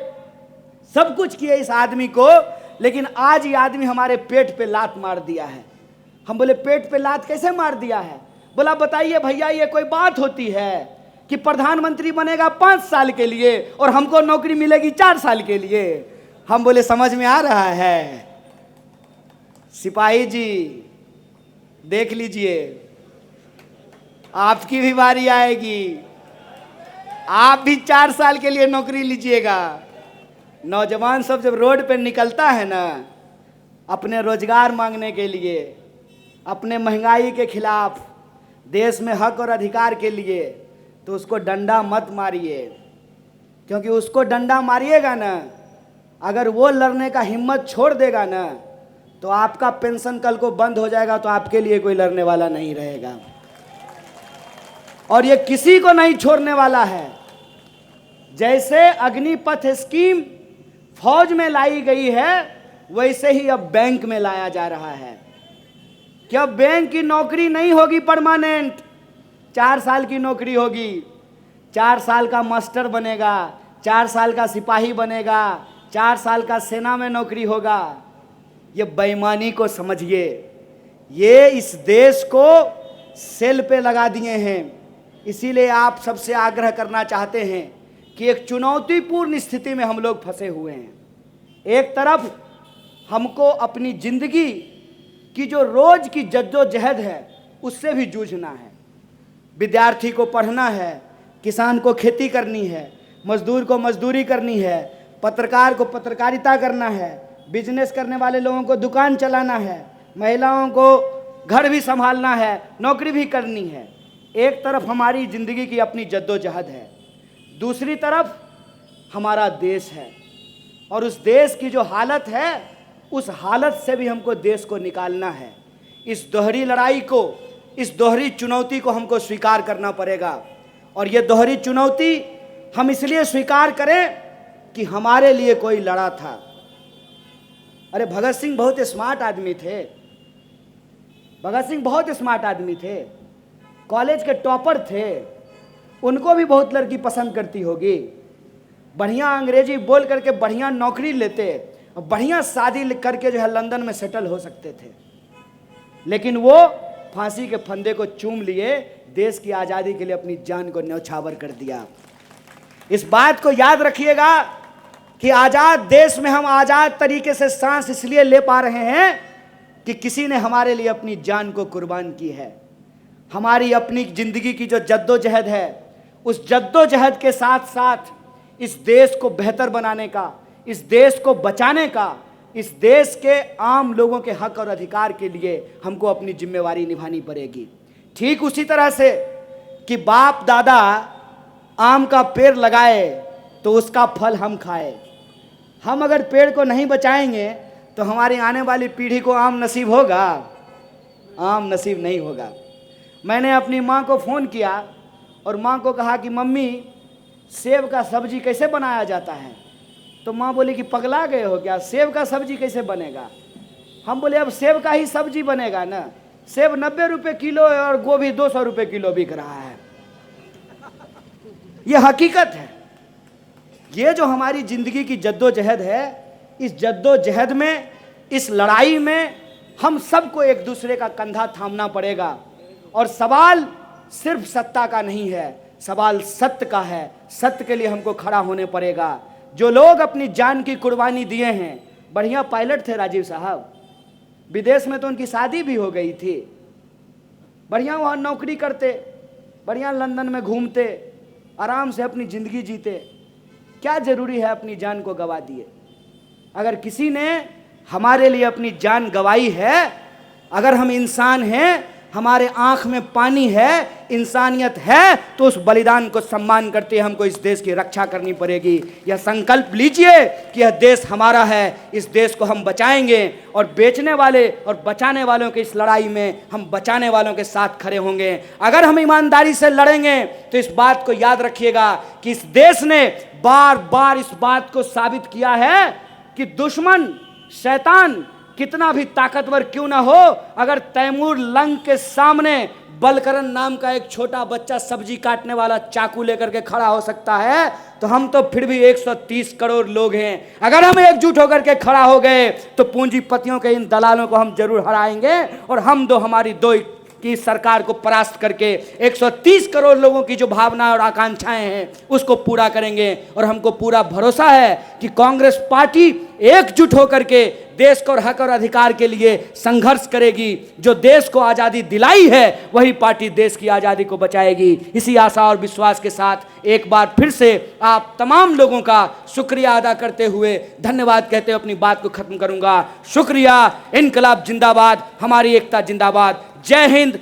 सब कुछ किए इस आदमी को, लेकिन आज ये आदमी हमारे पेट पे लात मार दिया है। हम बोले पेट पे लात कैसे मार दिया है? बोला बताइए भैया ये कोई बात होती है कि प्रधानमंत्री बनेगा 5 साल के लिए और हमको नौकरी मिलेगी 4 साल के लिए? हम बोले समझ में आ रहा है सिपाही जी, देख लीजिए आपकी भी बारी आएगी, आप भी 4 साल के लिए नौकरी लीजिएगा। नौजवान सब जब रोड पे निकलता है ना अपने रोजगार मांगने के लिए, अपने महंगाई के खिलाफ, देश में हक और अधिकार के लिए, तो उसको डंडा मत मारिए, क्योंकि उसको डंडा मारिएगा ना, अगर वो लड़ने का हिम्मत छोड़ देगा ना तो आपका पेंशन कल को बंद हो जाएगा, तो आपके लिए कोई लड़ने वाला नहीं रहेगा। और ये किसी को नहीं छोड़ने वाला है। जैसे अग्निपथ स्कीम फौज में लाई गई है वैसे ही अब बैंक में लाया जा रहा है कि अब बैंक की नौकरी नहीं होगी परमानेंट, 4 साल की नौकरी होगी। 4 साल का मास्टर बनेगा, 4 साल का सिपाही बनेगा, 4 साल का सेना में नौकरी होगा। ये बेईमानी को समझिए, ये इस देश को सेल पे लगा दिए हैं। इसीलिए आप सबसे आग्रह करना चाहते हैं कि एक चुनौतीपूर्ण स्थिति में हम लोग फंसे हुए हैं। एक तरफ हमको अपनी जिंदगी की जो रोज की जद्दोजहद है उससे भी जूझना है। विद्यार्थी को पढ़ना है, किसान को खेती करनी है, मजदूर को मजदूरी करनी है, पत्रकार को पत्रकारिता करना है, बिजनेस करने वाले लोगों को दुकान चलाना है, महिलाओं को घर भी संभालना है, नौकरी भी करनी है। एक तरफ हमारी ज़िंदगी की अपनी जद्दोजहद है, दूसरी तरफ हमारा देश है, और उस देश की जो हालत है उस हालत से भी हमको देश को निकालना है। इस दोहरी लड़ाई को, इस दोहरी चुनौती को हमको स्वीकार करना पड़ेगा। और ये दोहरी चुनौती हम इसलिए स्वीकार करें कि हमारे लिए कोई लड़ा था। अरे भगत सिंह बहुत स्मार्ट आदमी थे, भगत सिंह बहुत स्मार्ट आदमी थे, कॉलेज के टॉपर थे, उनको भी बहुत लड़की पसंद करती होगी। बढ़िया अंग्रेजी बोल करके बढ़िया नौकरी लेते और बढ़िया शादी करके जो है लंदन में सेटल हो सकते थे, लेकिन वो फांसी के फंदे को चूम लिए, देश की आज़ादी के लिए अपनी जान को न्यौछावर कर दिया। इस बात को याद रखिएगा कि आज़ाद देश में हम आज़ाद तरीके से सांस इसलिए ले पा रहे हैं कि किसी ने हमारे लिए अपनी जान को कुर्बान की है। हमारी अपनी ज़िंदगी की जो जद्दोजहद है, उस जद्दोजहद के साथ साथ इस देश को बेहतर बनाने का, इस देश को बचाने का, इस देश के आम लोगों के हक और अधिकार के लिए हमको अपनी जिम्मेवारी निभानी पड़ेगी। ठीक उसी तरह से कि बाप दादा आम का पेड़ लगाए तो उसका फल हम खाए। हम अगर पेड़ को नहीं बचाएंगे तो हमारी आने वाली पीढ़ी को आम नसीब होगा? आम नसीब नहीं होगा। मैंने अपनी माँ को फ़ोन किया और माँ को कहा कि मम्मी सेब का सब्जी कैसे बनाया जाता है? तो माँ बोली कि पगला गए हो क्या, सेब का सब्जी कैसे बनेगा? हम बोले अब सेब का ही सब्जी बनेगा ना, सेब 90 रुपये किलो है और गोभी 200 रुपये किलो बिक रहा है। ये हकीकत है। ये जो हमारी जिंदगी की जद्दोजहद है, इस जद्दोजहद में, इस लड़ाई में हम सबको एक दूसरे का कंधा थामना पड़ेगा। और सवाल सिर्फ सत्ता का नहीं है, सवाल सत्य का है। सत्य के लिए हमको खड़ा होने पड़ेगा। जो लोग अपनी जान की कुर्बानी दिए हैं, बढ़िया पायलट थे राजीव साहब, विदेश में तो उनकी शादी भी हो गई थी, बढ़िया वहाँ नौकरी करते, बढ़िया लंदन में घूमते, आराम से अपनी ज़िंदगी जीते। क्या ज़रूरी है अपनी जान को गवा दिए? अगर किसी ने हमारे लिए अपनी जान गवाई है, अगर हम इंसान हैं, हमारे आंख में पानी है, इंसानियत है, तो उस बलिदान को सम्मान करते हमको इस देश की रक्षा करनी पड़ेगी। यह संकल्प लीजिए कि यह देश हमारा है, इस देश को हम बचाएंगे और बेचने वाले और बचाने वालों की इस लड़ाई में हम बचाने वालों के साथ खड़े होंगे। अगर हम ईमानदारी से लड़ेंगे तो इस बात को याद रखिएगा कि इस देश ने बार बार इस बात को साबित किया है कि दुश्मन शैतान कितना भी ताकतवर क्यों ना हो, अगर तैमूर लंग के सामने बलकरन नाम का एक छोटा बच्चा सब्जी काटने वाला चाकू लेकर के खड़ा हो सकता है, तो हम तो फिर भी 130 करोड़ लोग हैं। अगर हम एकजुट होकर के खड़ा हो गए तो पूंजीपतियों के इन दलालों को हम जरूर हराएंगे और हम हमारी दो की सरकार को परास्त करके 130 करोड़ लोगों की जो भावनाएं और आकांक्षाएं हैं उसको पूरा करेंगे। और हमको पूरा भरोसा है कि कांग्रेस पार्टी एकजुट होकर के देश को और हक और अधिकार के लिए संघर्ष करेगी। जो देश को आज़ादी दिलाई है वही पार्टी देश की आज़ादी को बचाएगी। इसी आशा और विश्वास के साथ एक बार फिर से आप तमाम लोगों का शुक्रिया अदा करते हुए, धन्यवाद कहते हुए अपनी बात को खत्म करूंगा। शुक्रिया। इनकलाब जिंदाबाद, हमारी एकता जिंदाबाद। जय हिंद।